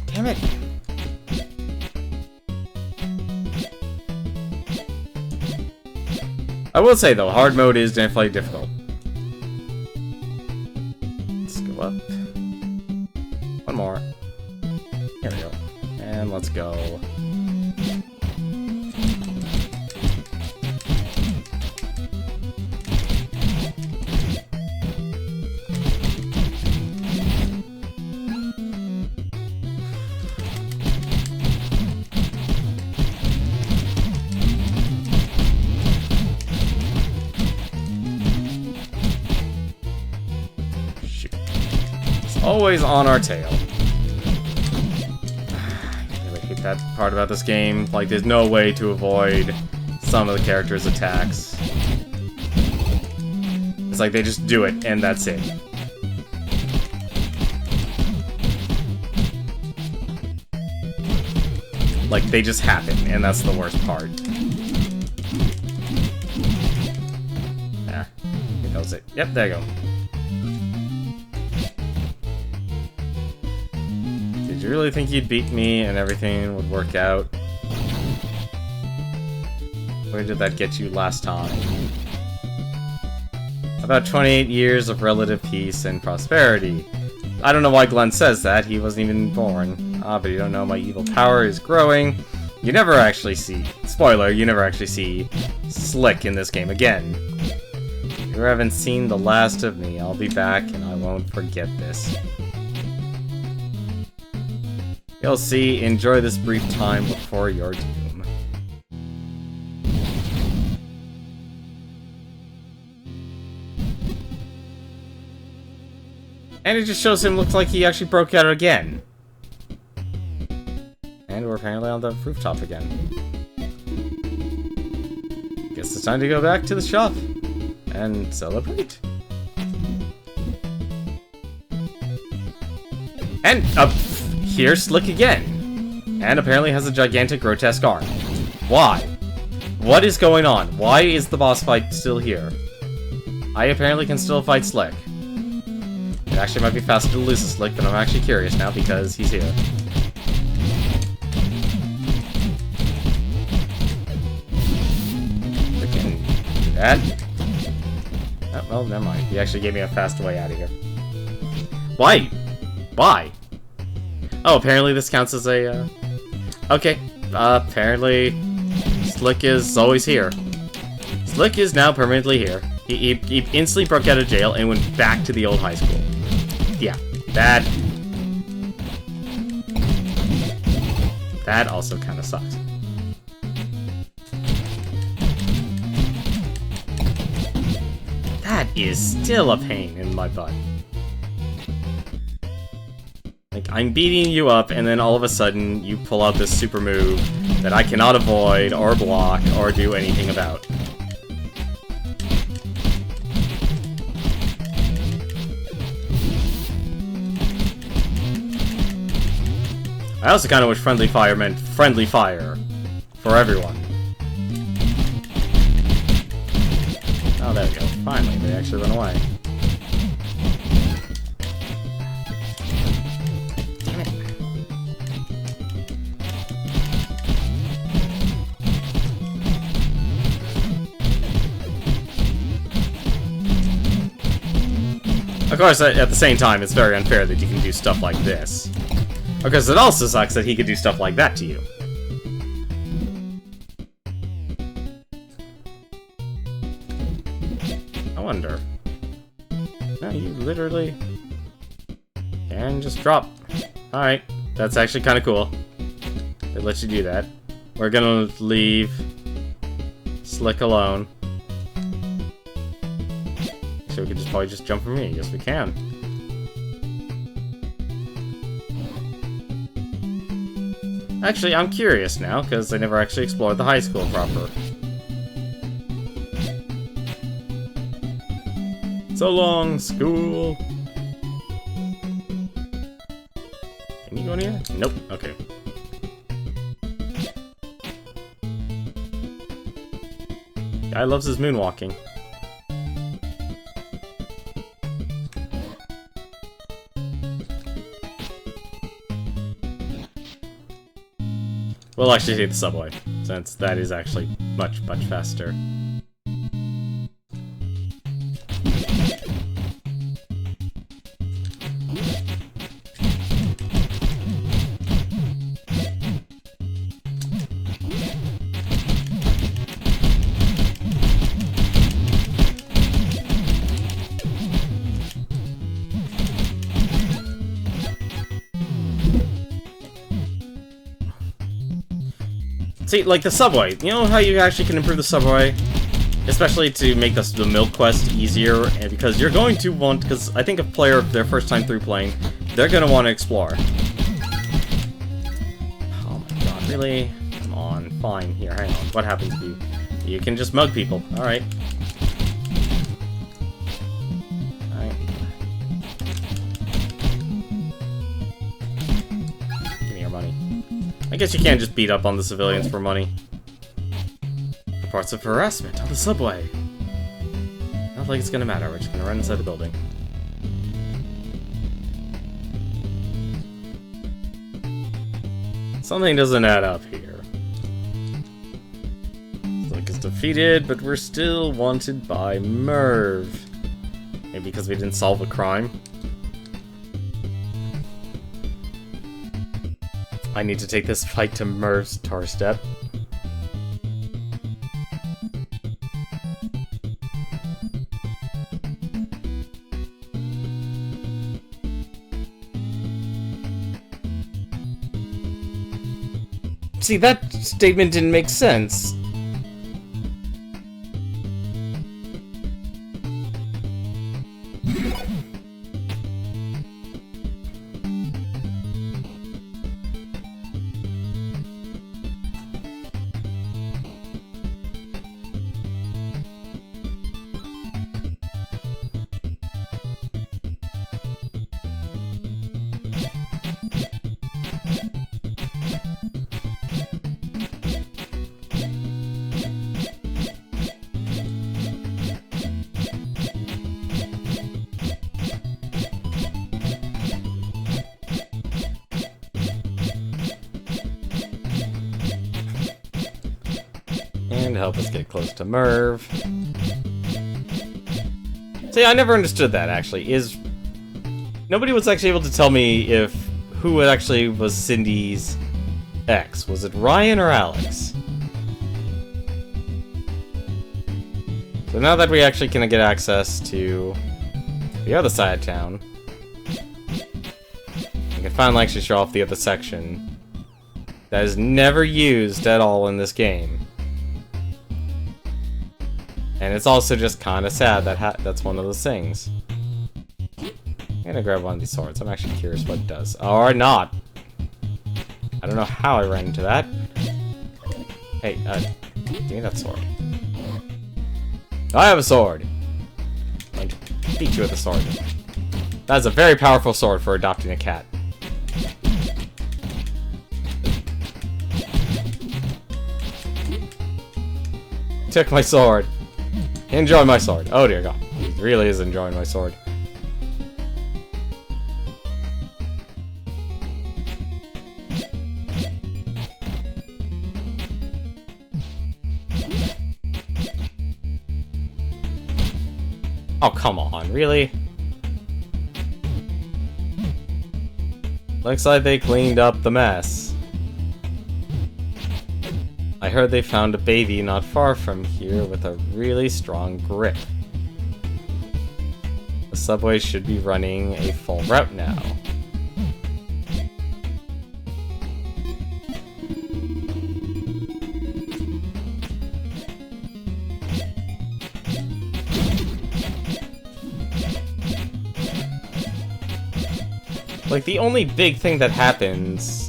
Damn it! I will say, though, hard mode is definitely difficult. Let's go up. One more. Here we go. And let's go. Always on our tail. I really hate that part about this game. Like, there's no way to avoid some of the characters' attacks. It's like they just do it, and that's it. Like, they just happen, and that's the worst part. Ah, that was it. Yep, there you go. Did you really think you'd beat me and everything would work out? Where did that get you last time? About 28 years of relative peace and prosperity. I don't know why Glenn says that, he wasn't even born. Ah, but you don't know my evil power is growing. You never actually see... Spoiler, you never actually see Slick in this game again. You haven't seen the last of me. I'll be back, and I won't forget this. You'll see. Enjoy this brief time before your doom. And it just shows him looks like he actually broke out again. And we're apparently on the rooftop again. Guess it's time to go back to the shop and celebrate. And here's Slick again. And apparently has a gigantic grotesque arm. Why? What is going on? Why is the boss fight still here? I apparently can still fight Slick. It actually might be faster to lose to Slick, but I'm actually curious now because he's here. That? Oh, well, never mind. He actually gave me a fast way out of here. Why? Why? Oh, apparently this counts as a, Okay. Apparently Slick is always here. Slick is now permanently here. He instantly broke out of jail and went back to the old high school. Yeah, that also kind of sucks. That is still a pain in my butt. Like, I'm beating you up, and then all of a sudden, you pull out this super move that I cannot avoid, or block, or do anything about. I also kind of wish friendly fire meant friendly fire for everyone. Oh, there we go. Finally, they actually run away. Damn it. Of course, at the same time, it's very unfair that you can do stuff like this. Because it also sucks that he could do stuff like that to you. I wonder. No, you literally can just drop. Alright, that's actually kind of cool. They let you do that. We're gonna leave Slick alone. So we could just probably just jump from here. Yes, we can. Actually, I'm curious now, because I never actually explored the high school proper. So long, school! Can you go in here? Nope. Okay. Guy loves his moonwalking. We'll actually take the subway, since that is actually much, much faster. See, like the subway, you know how you actually can improve the subway? Especially to make the milk quest easier, and because you're going to want, because I think a player, their first time through playing, they're gonna want to explore. Oh my god, really? Come on, fine. Here, hang on. What happens if you... You can just mug people. Alright. Alright. Give me your money. I guess you can't just beat up on the civilians for money. Reports of harassment on the subway. Not like it's gonna matter. We're just gonna run inside the building. Something doesn't add up here. Slick is defeated, but we're still wanted by Merv. Maybe because we didn't solve a crime. I need to take this fight to Merv's doorstep. See, that statement didn't make sense. And help us get close to Merv. See, I never understood that, actually. Nobody was actually able to tell me who actually was Cindy's ex. Was it Ryan or Alex? So now that we actually can get access to the other side of town, we can finally actually show off the other section that is never used at all in this game. And it's also just kind of sad that that's one of those things. I'm gonna grab one of these swords. I'm actually curious what it does. Or not. I don't know how I ran into that. Hey, give me that sword. I have a sword. I'm going to beat you with a sword. That's a very powerful sword for adopting a cat. Took my sword. Enjoy my sword. Oh dear god. He really is enjoying my sword. Oh, come on. Really? Looks like they cleaned up the mess. I heard they found a baby not far from here with a really strong grip. The subway should be running a full route now. Like, the only big thing that happens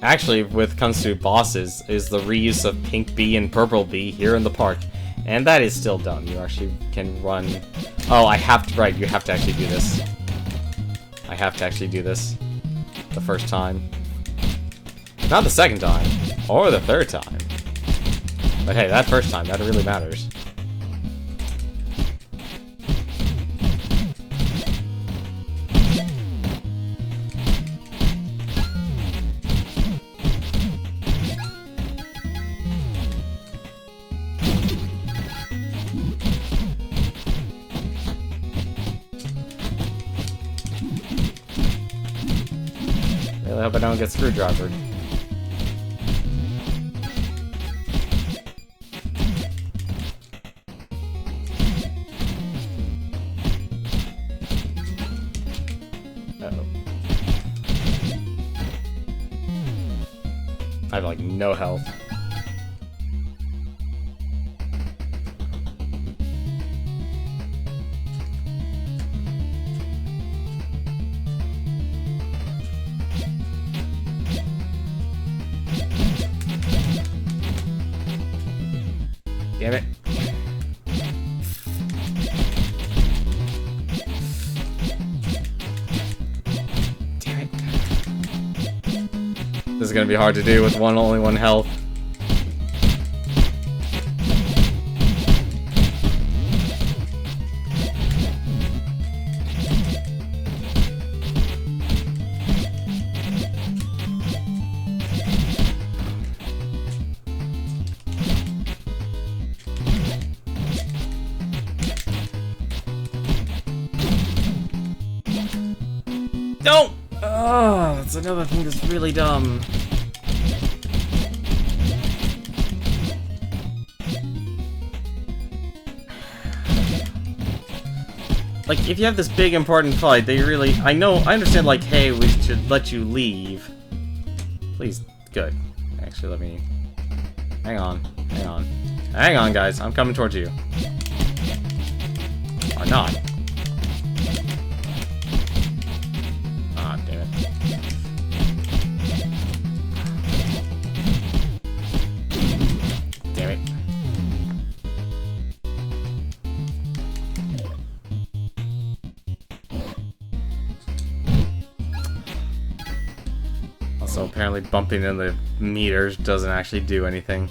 actually, with comes to bosses, is the reuse of Pink Bee and Purple Bee here in the park. And that is still done. You actually can run... Oh, I have to... Right, you have to actually do this. I have to actually do this. The first time. Not the second time. Or the third time. But hey, that first time, that really matters. I hope I don't get screwdrivered. Uh-oh. I have, like, no health. is gonna be hard to do with only one health. Don't! Oh, that's another thing that's really dumb. Like, if you have this big important fight, they really... I understand, like, hey, we should let you leave. Please, good. Actually, let me... Hang on, hang on. Hang on, guys, I'm coming towards you. Or not. Ah, damn it. Damn it. Also, apparently bumping in the meters doesn't actually do anything.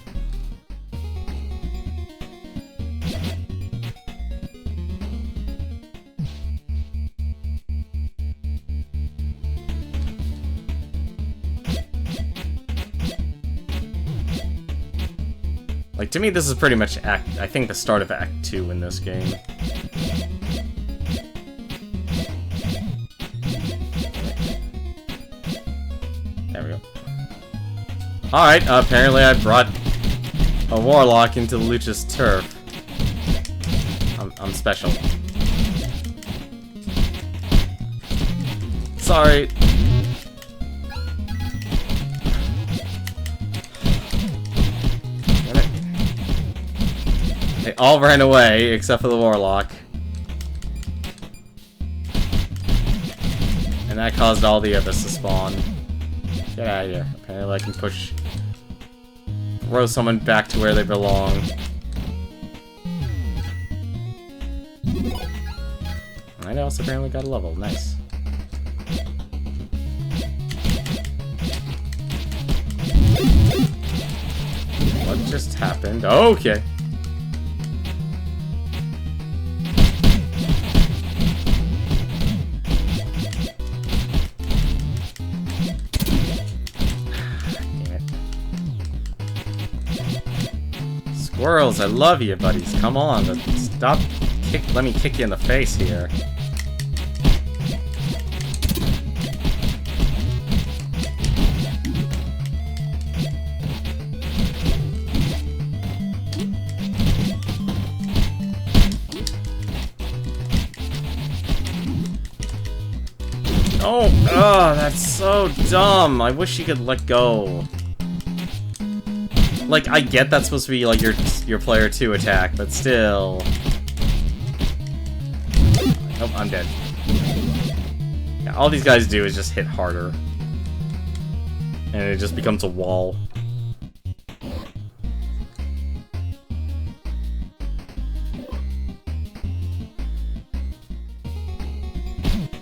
Like, to me, this is pretty much I think the start of Act 2 in this game. There we go. Alright, apparently I brought a warlock into Lucha's turf. I'm special. Sorry. They all ran away, except for the warlock. And that caused all the others to spawn. Get out of here. Apparently I can throw someone back to where they belong. I also apparently got a level. Nice. What just happened? Okay. Squirrels, I love you, buddies. Come on, stop. Let me kick you in the face here. Oh, that's so dumb. I wish you could let go. Like, I get that's supposed to be, like, your player 2 attack, but still... Oh, I'm dead. Yeah, all these guys do is just hit harder. And it just becomes a wall.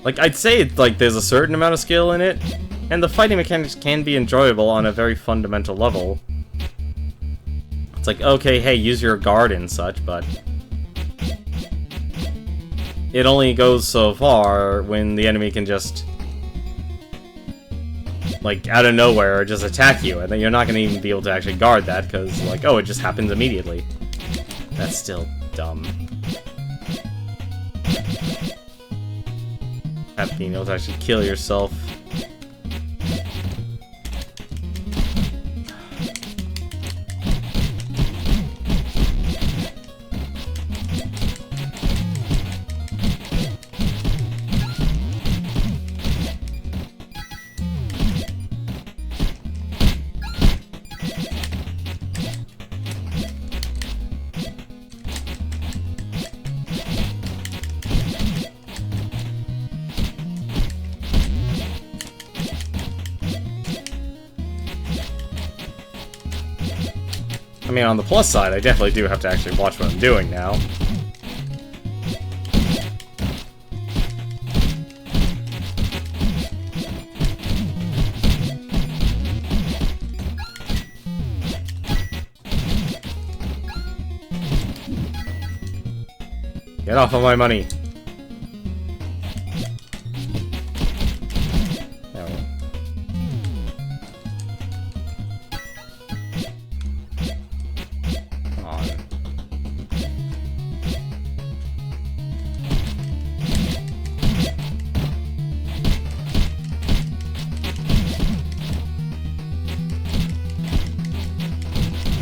Like, I'd say, like, there's a certain amount of skill in it, and the fighting mechanics can be enjoyable on a very fundamental level. It's like, okay, hey, use your guard and such, but... it only goes so far when the enemy can just... like, out of nowhere, just attack you, and then you're not gonna even be able to actually guard that, because, like, oh, it just happens immediately. That's still dumb. Not being able to actually kill yourself. I mean, on the plus side, I definitely do have to actually watch what I'm doing now. Get off of my money. There we go. Come on.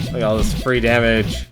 Look at all this free damage.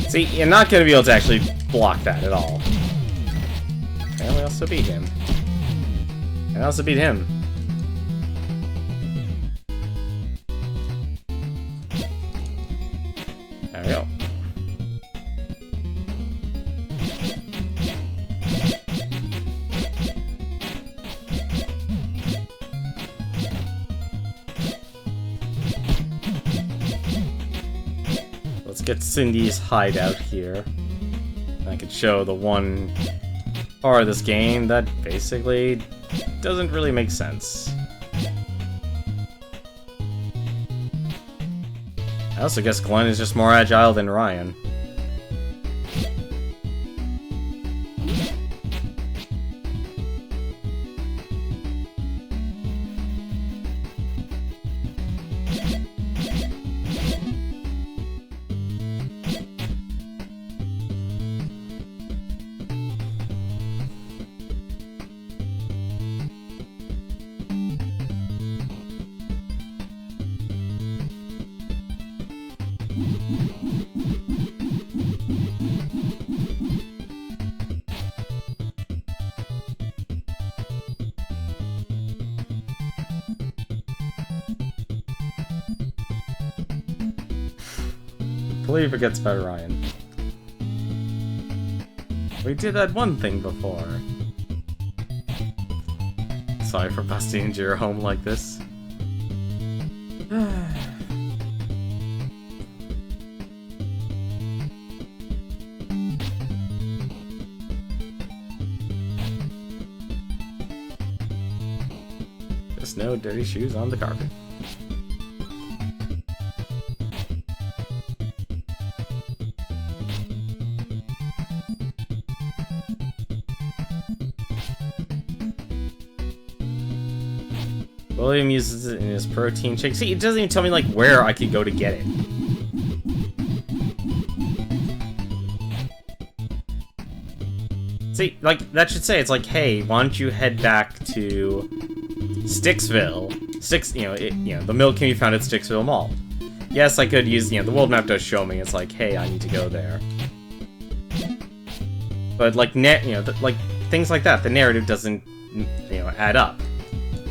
See, you're not going to be able to actually block that at all. And we also beat him. And I also beat him. There we go. Let's get Cindy's hideout here. I could show the one part of this game that basically doesn't really make sense. I also guess Glenn is just more agile than Ryan. I believe it gets better, Ryan. We did that one thing before. Sorry for busting into your home like this. Just no dirty shoes on the carpet. William uses it in his protein shake. See, it doesn't even tell me, like, where I could go to get it. See, like, that should say, it's like, hey, why don't you head back to Sticksville? The milk can be found at Sticksville Mall. Yes, I could use, the world map does show me, it's like, hey, I need to go there. But, like, things like that, the narrative doesn't, add up.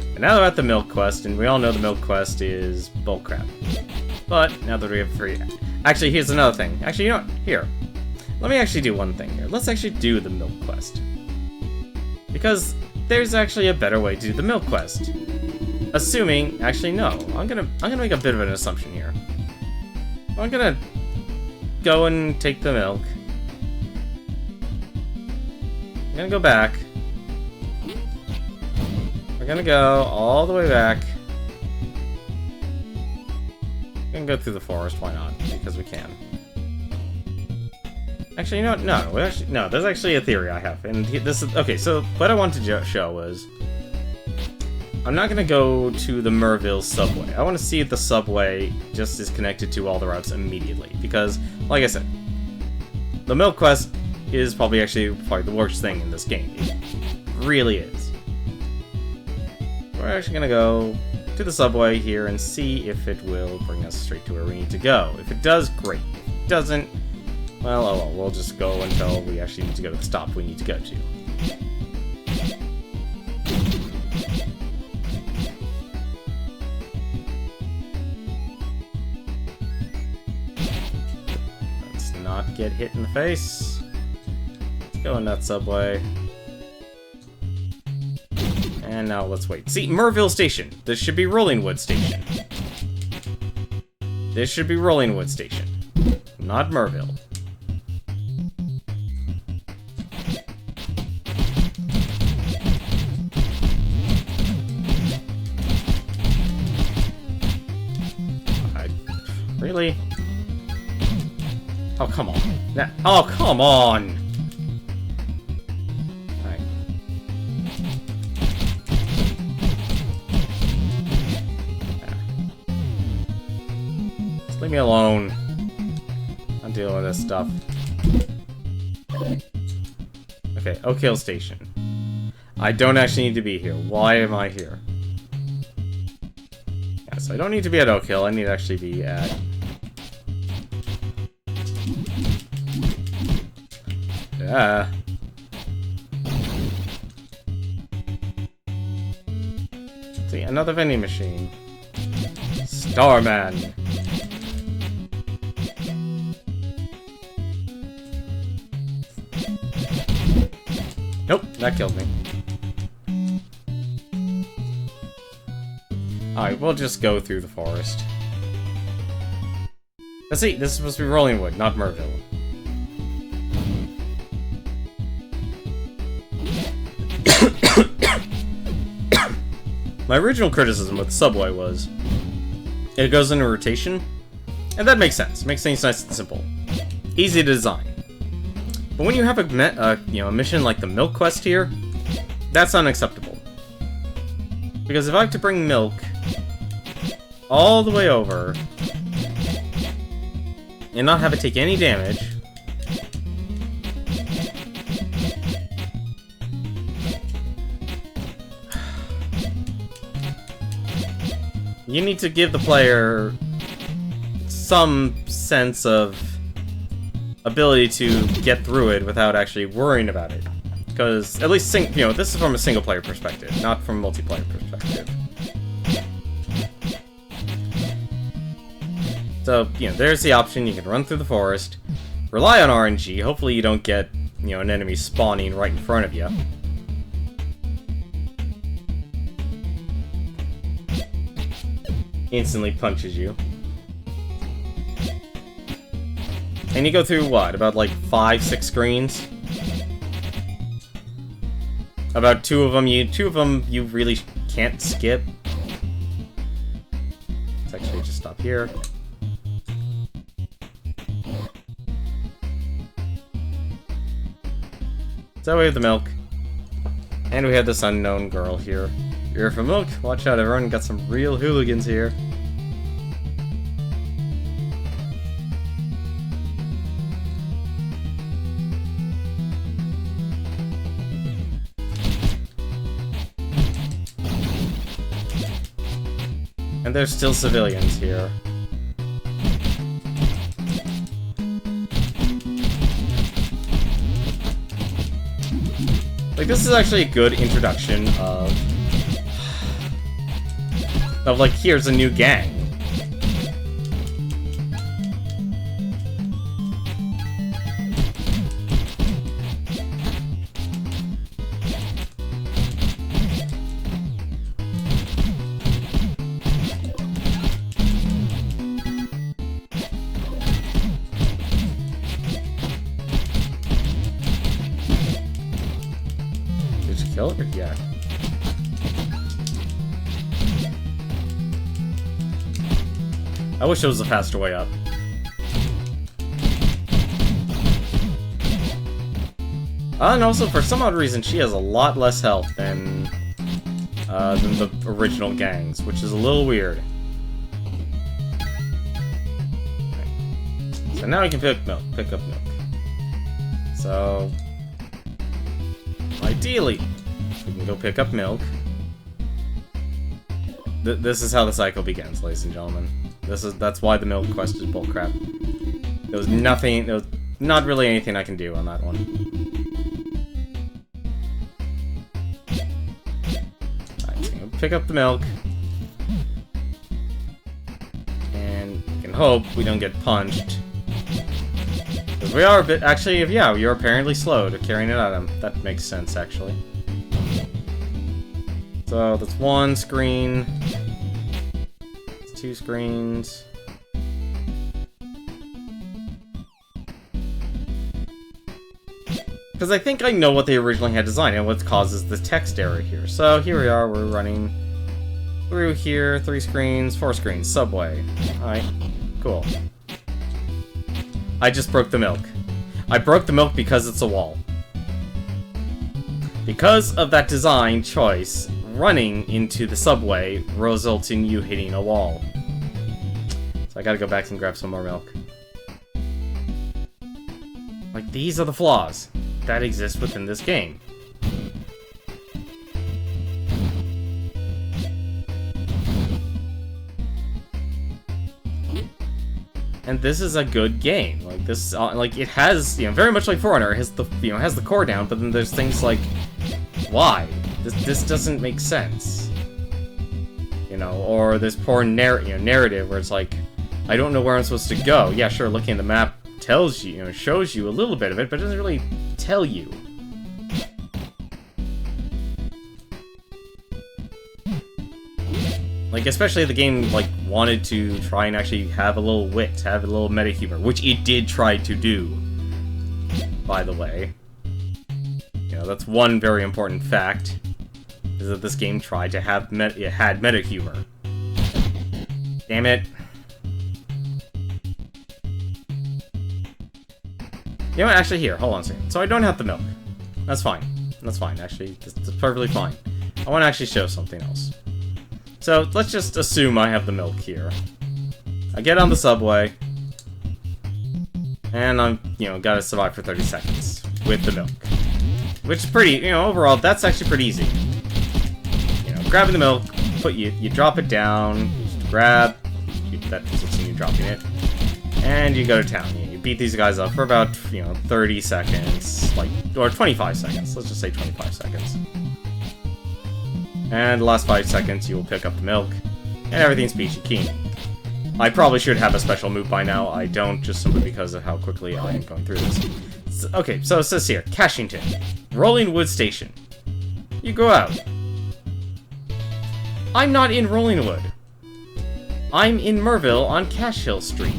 And now they're at the milk quest, and we all know the milk quest is bullcrap. But, now that we have free... Actually, here's another thing. Actually, you know what? Here. Let me actually do one thing here. Let's actually do the milk quest. Because there's actually a better way to do the milk quest. Assuming... Actually, no. I'm gonna make a bit of an assumption here. I'm gonna go and take the milk. I'm gonna go back. We're gonna go all the way back. We're gonna go through the forest, why not? Because we can. Actually, you know what? No, there's actually a theory I have. And this is... Okay, so what I wanted to show was... I'm not gonna go to the Merville subway. I want to see if the subway just is connected to all the routes immediately. Because, like I said, the milk quest is probably the worst thing in this game. It really is. We're actually gonna go to the subway here and see if it will bring us straight to where we need to go. If it does, great. If it doesn't, well, oh well, we'll just go until we actually need to go to the stop we need to go to. get hit in the face. Let's go in that subway. And now let's wait. See, Merville Station. This should be Rollingwood Station. This should be Rollingwood Station, not Merville. Really? Oh, come on. Oh, come on! Alright. Just leave me alone. I'm dealing with this stuff. Okay, Oak Hill Station. I don't actually need to be here. Why am I here? Yeah, so I don't need to be at Oak Hill. I need to actually be at... Yeah. See, another vending machine. Starman. Nope, that killed me. Alright, we'll just go through the forest. Let's see, this is supposed to be Rollingwood, not Merville. My original criticism with Subway was it goes into rotation, and that makes sense. Makes things nice and simple, easy to design. But when you have a mission like the milk quest here, that's unacceptable. Because if I have to bring milk all the way over and not have it take any damage, you need to give the player some sense of ability to get through it without actually worrying about it. Because, at least, this is from a single-player perspective, not from a multiplayer perspective. So, there's the option. You can run through the forest, rely on RNG, hopefully you don't get, an enemy spawning right in front of you. Instantly punches you. And you go through, what, about like 5-6 screens? About two of them you really can't skip. Let's actually just stop here. So we have the milk. And we have this unknown girl here. You're for milk? Watch out, everyone. Got some real hooligans here. And there's still civilians here. Like, this is actually a good introduction of like, here's a new gang. Did you kill it? Yeah. I wish there was a faster way up. And also, for some odd reason, she has a lot less health than the original gangs, which is a little weird. Okay. So now we can pick up milk. So, ideally, we can go pick up milk. This is how the cycle begins, ladies and gentlemen. That's why the milk quest is bullcrap. There was not really anything I can do on that one. Alright, so pick up the milk. And we can hope we don't get punched. Because We are a bit... Actually, yeah, you're apparently slow to carrying it out. That makes sense, actually. So, that's one screen. It's 2 screens. Because I think I know what they originally had designed and what causes the text error here. So, here we are, we're running through here, 3 screens, 4 screens, subway. Alright, cool. I just broke the milk. I broke the milk because it's a wall. Because of that design choice, running into the subway results in you hitting a wall. So I gotta go back and grab some more milk. Like, these are the flaws that exist within this game. And this is a good game. Like this, like it has, very much like For Honor, it has the, has the core down. But then there's things like, why? This doesn't make sense. Or this poor narrative where it's like, I don't know where I'm supposed to go. Yeah, sure, looking at the map tells you, shows you a little bit of it, but it doesn't really tell you. Like, especially the game, like, wanted to try and actually have a little wit, have a little meta humor, which it did try to do, by the way. That's one very important fact, is that this game tried to have it had meta humor. Damn it. Actually, here, hold on a second. So I don't have the milk. That's fine. That's fine, actually. That's perfectly fine. I want to actually show something else. So, let's just assume I have the milk here. I get on the subway. And I'm, gotta survive for 30 seconds with the milk. Which is pretty, overall, that's actually pretty easy. Grabbing the milk, you drop it down, grab, that results in you dropping it, and you go to town. You beat these guys up for about, 30 seconds, or 25 seconds. Let's just say 25 seconds. And the last 5 seconds, you will pick up the milk, and everything's peachy keen. I probably should have a special move by now. I don't, just simply because of how quickly I am going through this. Okay, so it says here, Cashington, Rollingwood Station. You go out. I'm not in Rollingwood. I'm in Merville on Cash Hill Street.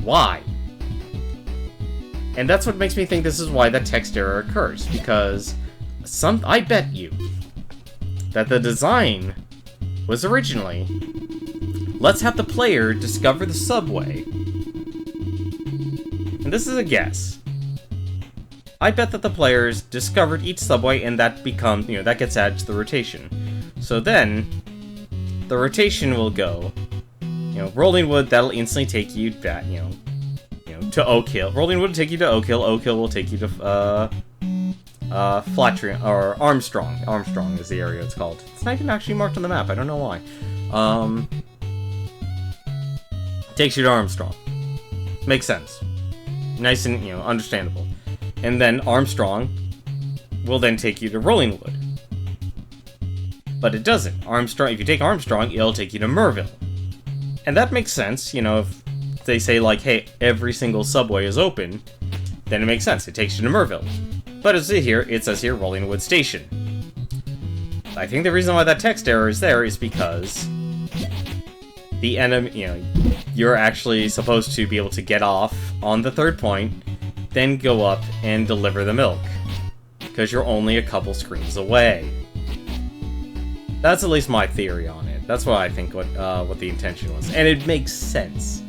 Why? And that's what makes me think this is why that text error occurs, because I bet you that the design was originally, let's have the player discover the subway. And this is a guess. I bet that the players discovered each subway and that becomes, that gets added to the rotation. So then, the rotation will go, Rollingwood, that'll instantly take you back, to Oak Hill. Rollingwood will take you to Oak Hill. Oak Hill will take you to, Flatry, or Armstrong. Armstrong is the area it's called. It's not even actually marked on the map, I don't know why. Takes you to Armstrong. Makes sense. Nice and, understandable. And then Armstrong will then take you to Rollingwood. But it doesn't. Armstrong, if you take Armstrong, it'll take you to Merville. And that makes sense, if they say, like, hey, every single subway is open, then it makes sense. It takes you to Merville. But it says here, Rollingwood Station. I think the reason why that text error is there is because the enemy, you're actually supposed to be able to get off on the 3rd point, then go up and deliver the milk. Because you're only a couple screens away. That's at least my theory on it. That's what I think what the intention was. And it makes sense.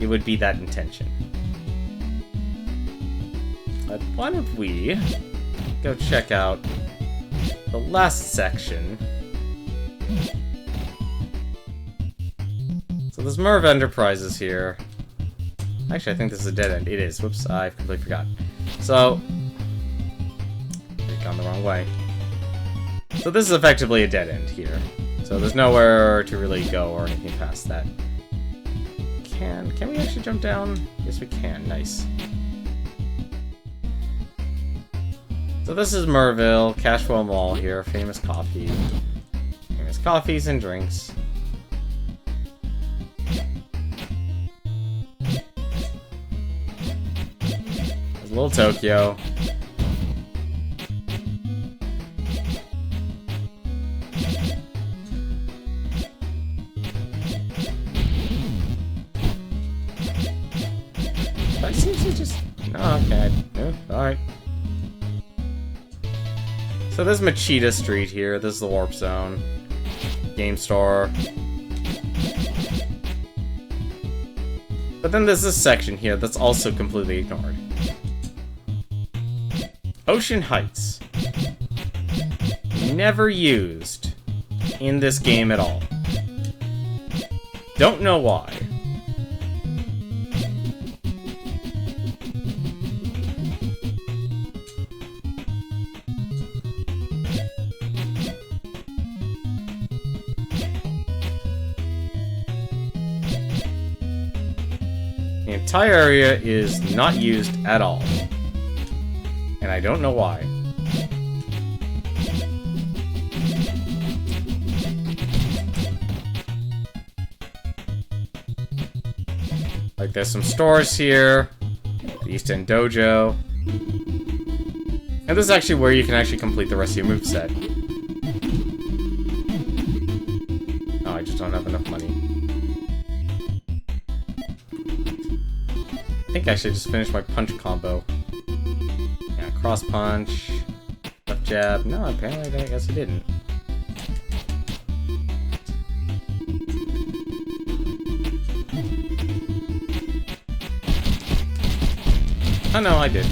It would be that intention. But why don't we go check out the last section. So there's Merv Enterprises here. Actually, I think this is a dead end. It is. Whoops, I completely forgot. So, I've gone the wrong way. So this is effectively a dead end here. So there's nowhere to really go or anything past that. Can we actually jump down? Yes, we can. Nice. So this is Merville, Cashwell Mall here, famous coffee. Famous coffees and drinks. Little Tokyo. That seems to just... Oh, okay. Alright. So there's Machida Street here. This is the Warp Zone. Game Store. But then there's this section here that's also completely ignored. Ocean Heights. Never used in this game at all. Don't know why. The entire area is not used at all. And I don't know why. Like, there's some stores here. The East End Dojo. And this is actually where you can actually complete the rest of your moveset. Oh, I just don't have enough money. I think I should just finish my punch combo. Yeah, cross punch, left jab. No, apparently I guess I didn't. Oh no, I did.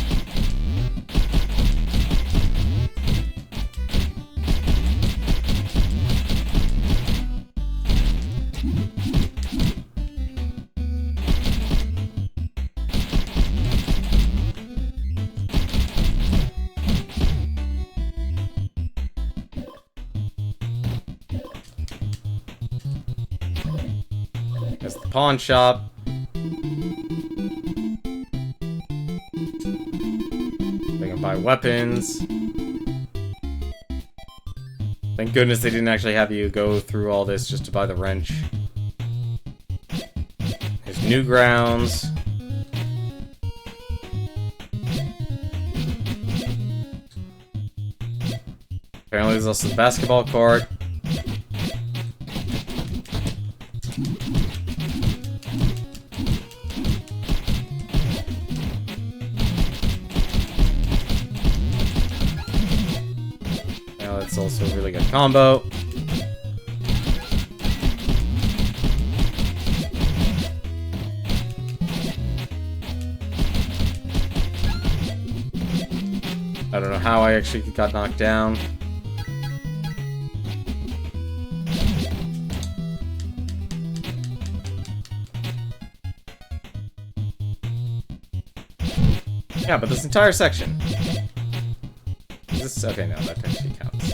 There's the pawn shop. They can buy weapons. Thank goodness they didn't actually have you go through all this just to buy the wrench. There's Newgrounds. Apparently there's also the basketball court. It's also a really good combo. I don't know how I actually got knocked down. Yeah, but this entire section. Is this okay? No, that actually counts.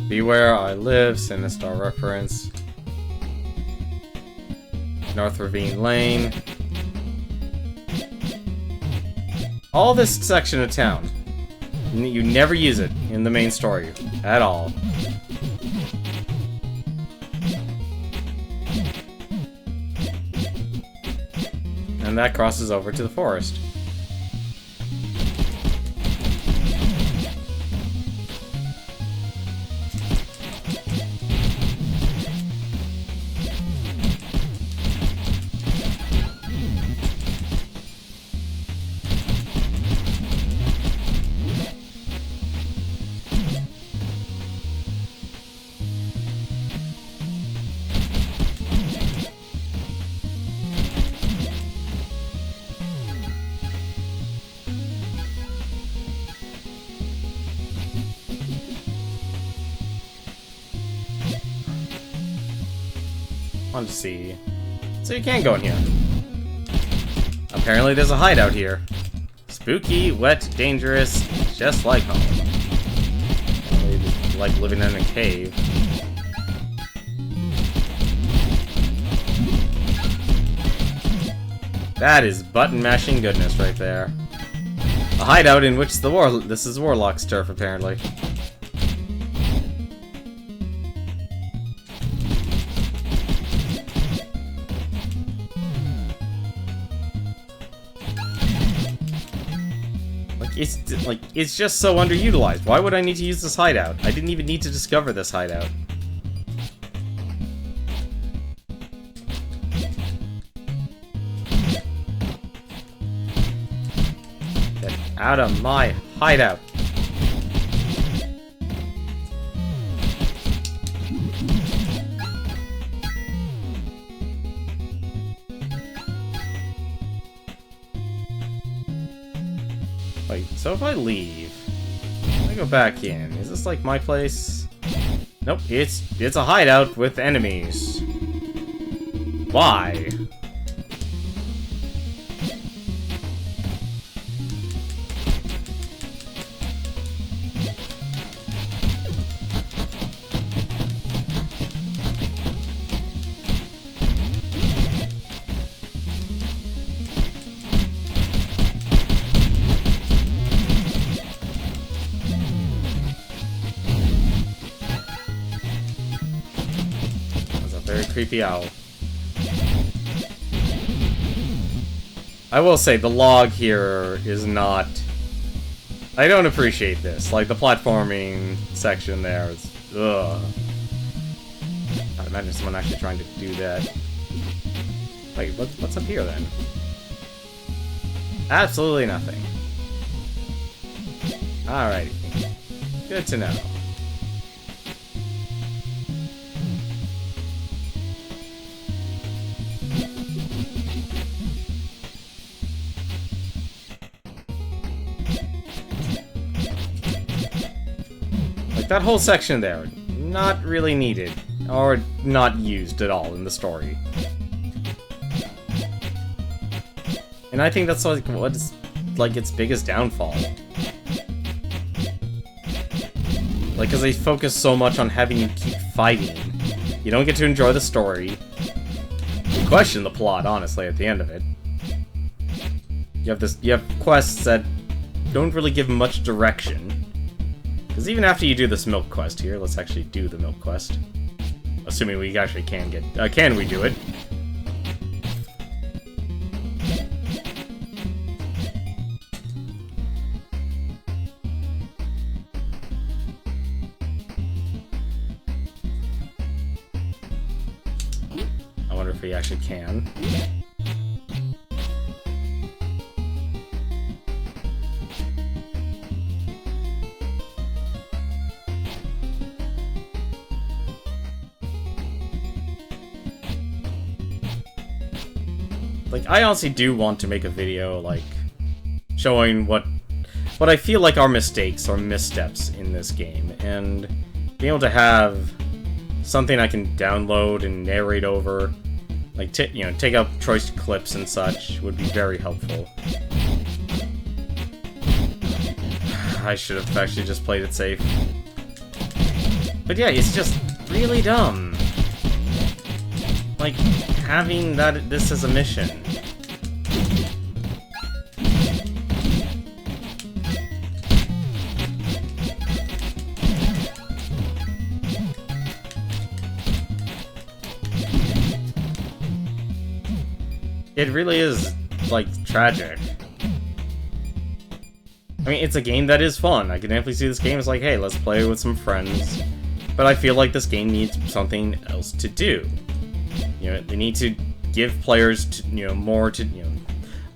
Beware I Live, Sinistar reference. North Ravine Lane. All this section of town. You never use it in the main story at all. And that crosses over to the forest. Let's see. So you can't go in here. Apparently there's a hideout here. Spooky, wet, dangerous, just like home. Apparently just like living in a cave. That is button mashing goodness right there. A hideout in which this is Warlock's turf, apparently. it's just so underutilized. Why would I need to use this hideout? I didn't even need to discover this hideout. Get out of my hideout. Wait, so if I leave, I go back in. Is this like my place? Nope, it's a hideout with enemies. Why? Creepy owl. I will say, the log here is not... I don't appreciate this. Like, the platforming section there is... Ugh. I'd imagine someone actually trying to do that. Wait, what's up here, then? Absolutely nothing. Alrighty. Good to know. That whole section there, not really needed, or not used at all in the story. And I think that's like what's like its biggest downfall. Like, because they focus so much on having you keep fighting, you don't get to enjoy the story. You question the plot, honestly, at the end of it. You have quests that don't really give much direction. Because even after you do this milk quest here, let's actually do the milk quest. Assuming we actually can get... can we do it? I wonder if we actually can. Like, I honestly do want to make a video, like, showing what I feel like are mistakes or missteps in this game, and being able to have something I can download and narrate over, like, take out choice clips and such, would be very helpful. I should have actually just played it safe. But yeah, it's just really dumb. Like, having this as a mission. It really is, like, tragic. I mean, it's a game that is fun. I can definitely see this game as like, hey, let's play with some friends. But I feel like this game needs something else to do. You know, they need to give players, more to,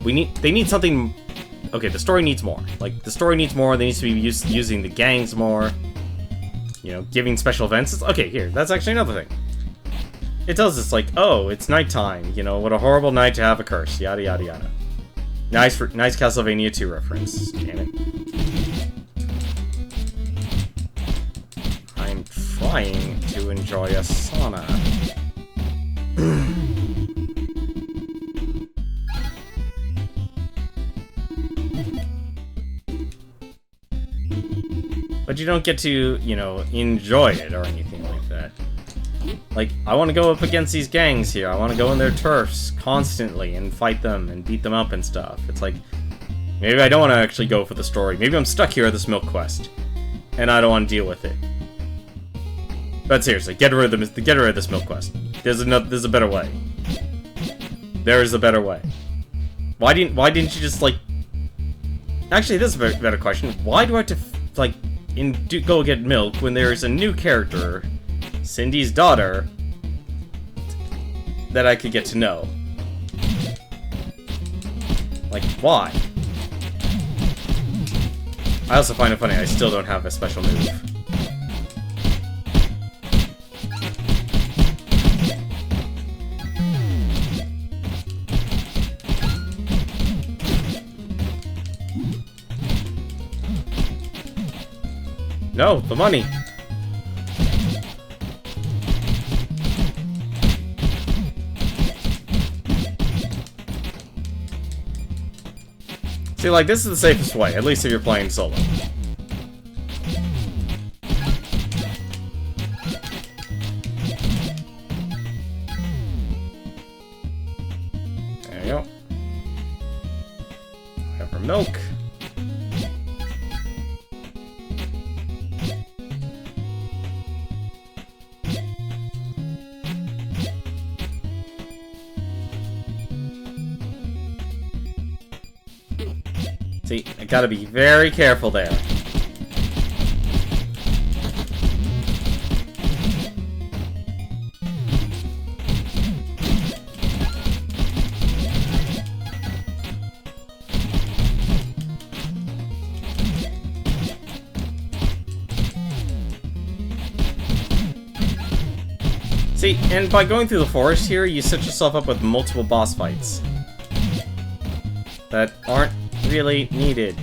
they need something. Okay, the story needs more. Like, the story needs more. They need to be using the gangs more. Giving special events. Okay, here, that's actually another thing. It tells us, like, oh, it's nighttime. What a horrible night to have a curse. Yada yada yada. Nice Castlevania 2 reference. Damn it. I'm trying to enjoy a sauna. But you don't get to, enjoy it or anything like that. Like, I want to go up against these gangs here. I want to go in their turfs constantly and fight them and beat them up and stuff. It's like, maybe I don't want to actually go for the story. Maybe I'm stuck here at this milk quest, and I don't want to deal with it. But seriously, get rid of this milk quest. There's a better way. There is a better way. Why didn't you just, like, Actually, this is a better question. Why do I have to, like, go get milk when there's a new character, Cindy's daughter, that I could get to know? Like, why? I also find it funny I still don't have a special move. No, the money! See, like, this is the safest way, at least if you're playing solo. There you go. Have our milk. See, I gotta be very careful there. See, and by going through the forest here, you set yourself up with multiple boss fights that aren't really needed.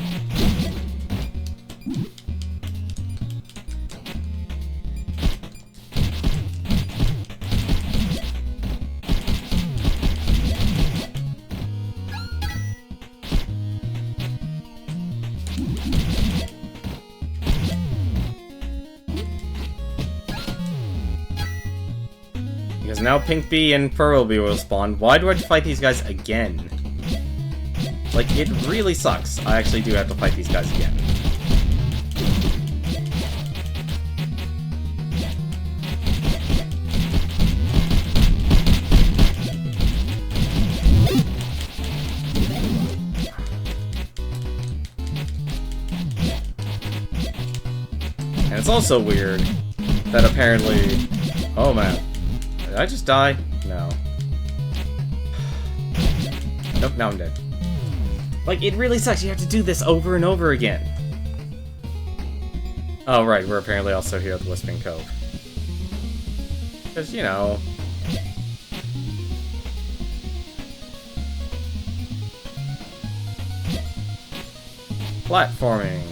Because now Pink Bee and Pearl Bee will spawn. Why do I have to fight these guys again? Like, it really sucks. I actually do have to fight these guys again. And it's also weird that apparently... Oh man. Did I just die? No. Nope, now I'm dead. Like, it really sucks. You have to do this over and over again. Oh, right. We're apparently also here at the Whispering Cove. Because, you know... Platforming.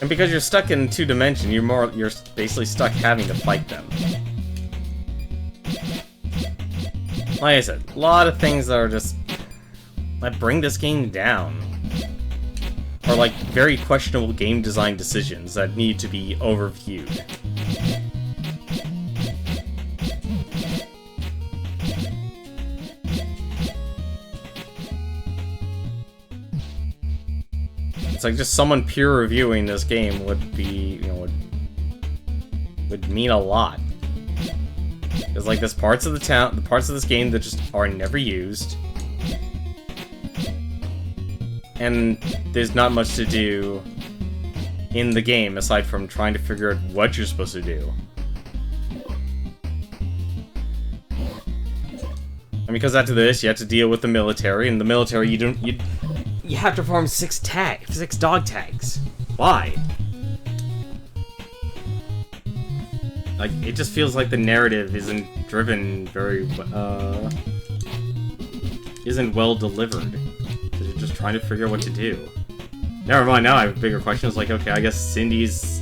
And because you're stuck in 2-dimension, you're basically stuck having to fight them. Like I said, a lot of things that are just that bring this game down. Or like very questionable game design decisions that need to be overviewed. It's like just someone peer reviewing this game would be, you know, would mean a lot. There's like there's parts of the parts of this game that just are never used. And there's not much to do in the game aside from trying to figure out what you're supposed to do. And because after this, you have to deal with the military, and the military you have to farm 6 dog tags. Why? Like, it just feels like the narrative isn't driven very, isn't well delivered. Because you're just trying to figure out what to do. Never mind, now I have a bigger question. It's like, okay, I guess Cindy's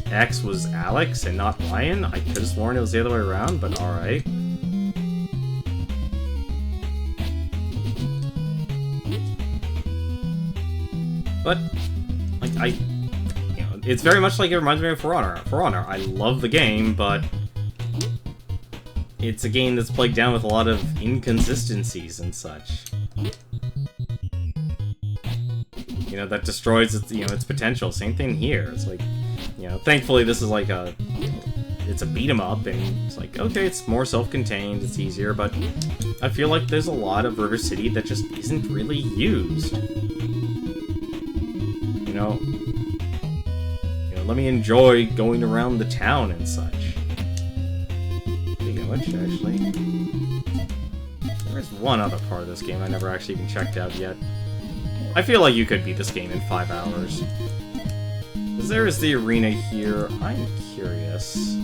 ex was Alex and not Ryan? I could have sworn it was the other way around, but alright. But, like, you know, it's very much like it reminds me of For Honor. For Honor, I love the game, but it's a game that's plagued down with a lot of inconsistencies and such. You know, that destroys its, you know, its potential. Same thing here. It's like, you know, thankfully this is like a it's a beat 'em up, and it's like, okay, it's more self-contained, it's easier, but I feel like there's a lot of River City that just isn't really used. You know, let me enjoy going around the town and such. Speaking of which, actually, there's one other part of this game I never actually even checked out yet. I feel like you could beat this game in 5 hours. Because there is the arena here. I'm curious.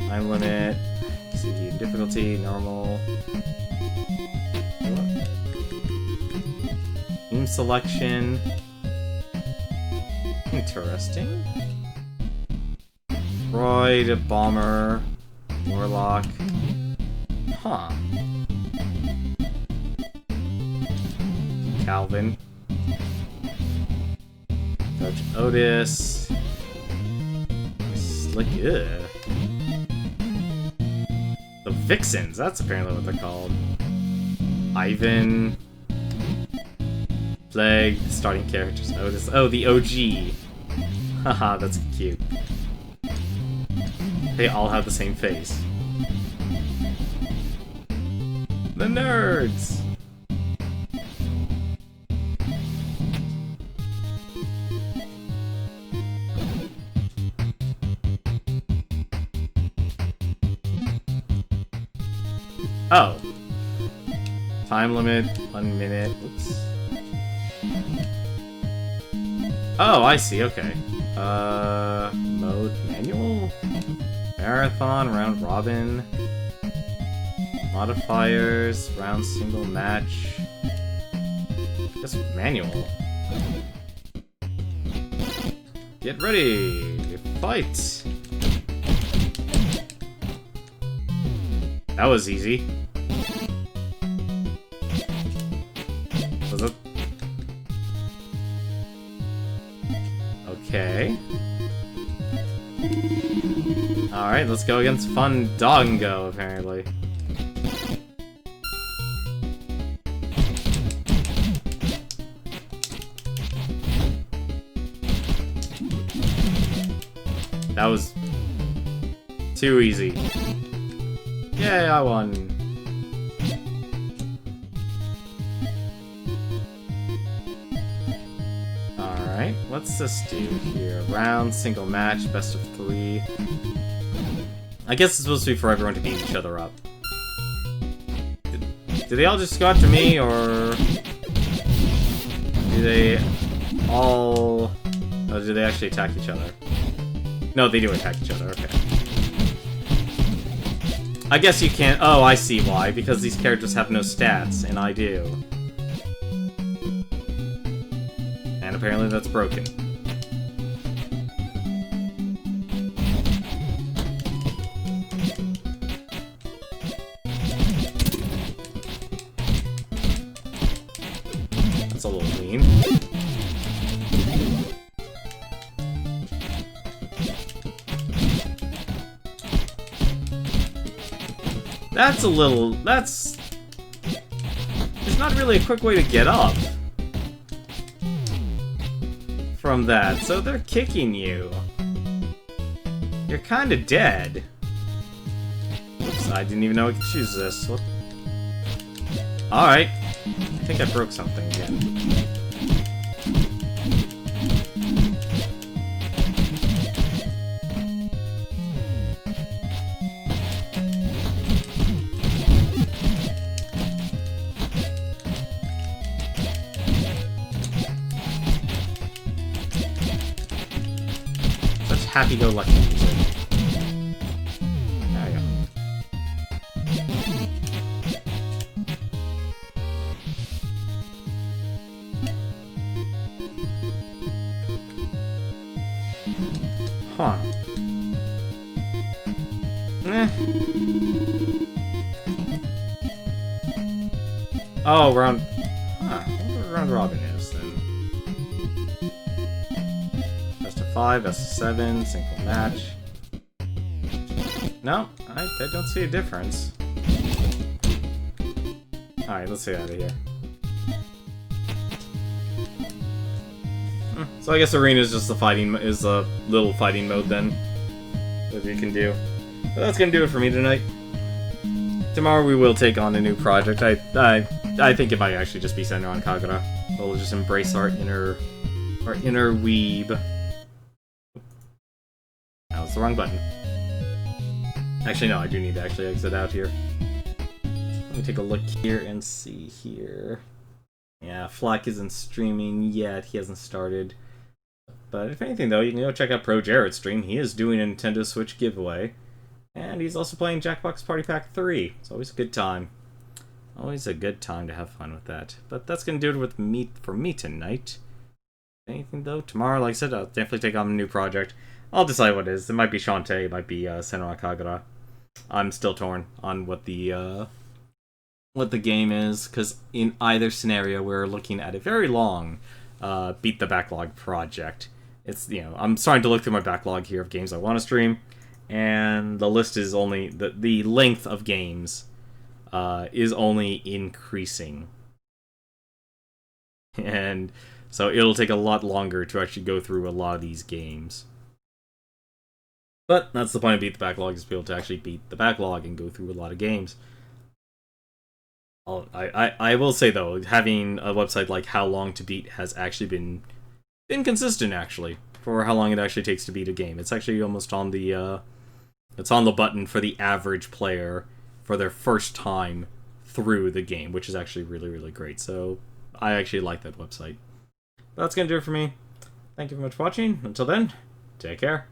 Time limit. See, difficulty, normal. Team selection. Interesting. Droid, Bomber, Warlock. Huh. Calvin. Judge Otis. Slick. Ugh. The Vixens, that's apparently what they're called. Ivan. Plague, starting characters. Otis. Oh, the OG. Haha, that's cute. They all have the same face. The nerds! Oh. Time limit, 1 minute. Oops. Oh, I see, okay. Mode manual? Marathon, round robin. Modifiers, round single match. Just manual. Get ready! Fight! That was easy. Was it? Okay. Alright, let's go against Fun Doggo, apparently. That was too easy. Yay, I won. Alright, what's this do here? Round, single match, best of 3. I guess it's supposed to be for everyone to beat each other up. Do they all just go after me, or do they all... Oh, do they actually attack each other? No, they do attack each other, okay. I guess you can't... Oh, I see why. Because these characters have no stats, and I do. And apparently that's broken. That's a little mean. That's a little... That's... There's not really a quick way to get up from that, so they're kicking you. You're kinda dead. Oops, I didn't even know I could choose this. What? Alright. I think I broke something again. Happy-go-lucky music. There we go. Huh. Eh. Oh, round... Huh, I wonder what round robin is, then. 5, best of 7, single match. No, I don't see a difference. Alright, let's get out of here. So I guess arena is just the fighting, is a little fighting mode then. that we can do. But that's gonna do it for me tonight. Tomorrow we will take on a new project. I think it might actually just be centered on Kagura. We'll just embrace our inner weeb. That was the wrong button. Actually, no, I do need to actually exit out here. Let me take a look here and see here. Yeah, Flack isn't streaming yet. He hasn't started. But if anything, though, you can go check out Pro Jared's stream. He is doing a Nintendo Switch giveaway. And he's also playing Jackbox Party Pack 3. It's always a good time. Always a good time to have fun with that. But that's going to do it for me tonight. Anything, though? Tomorrow, like I said, I'll definitely take on a new project. I'll decide what it is. It might be Shantae, it might be Senran Kagura. I'm still torn on what the game is, because in either scenario, we're looking at a very long Beat the Backlog project. It's, I'm starting to look through my backlog here of games I want to stream. And the list is only the length of games is only increasing, and so it'll take a lot longer to actually go through a lot of these games. But that's the point of Beat the Backlog, is to be able to actually beat the backlog and go through a lot of games. I will say though, having a website like How Long to Beat has actually been consistent actually for how long it actually takes to beat a game. It's actually almost on the it's on the button for the average player for their first time through the game, which is actually really, really great. So I actually like that website. But that's going to do it for me. Thank you very much for watching. Until then, take care.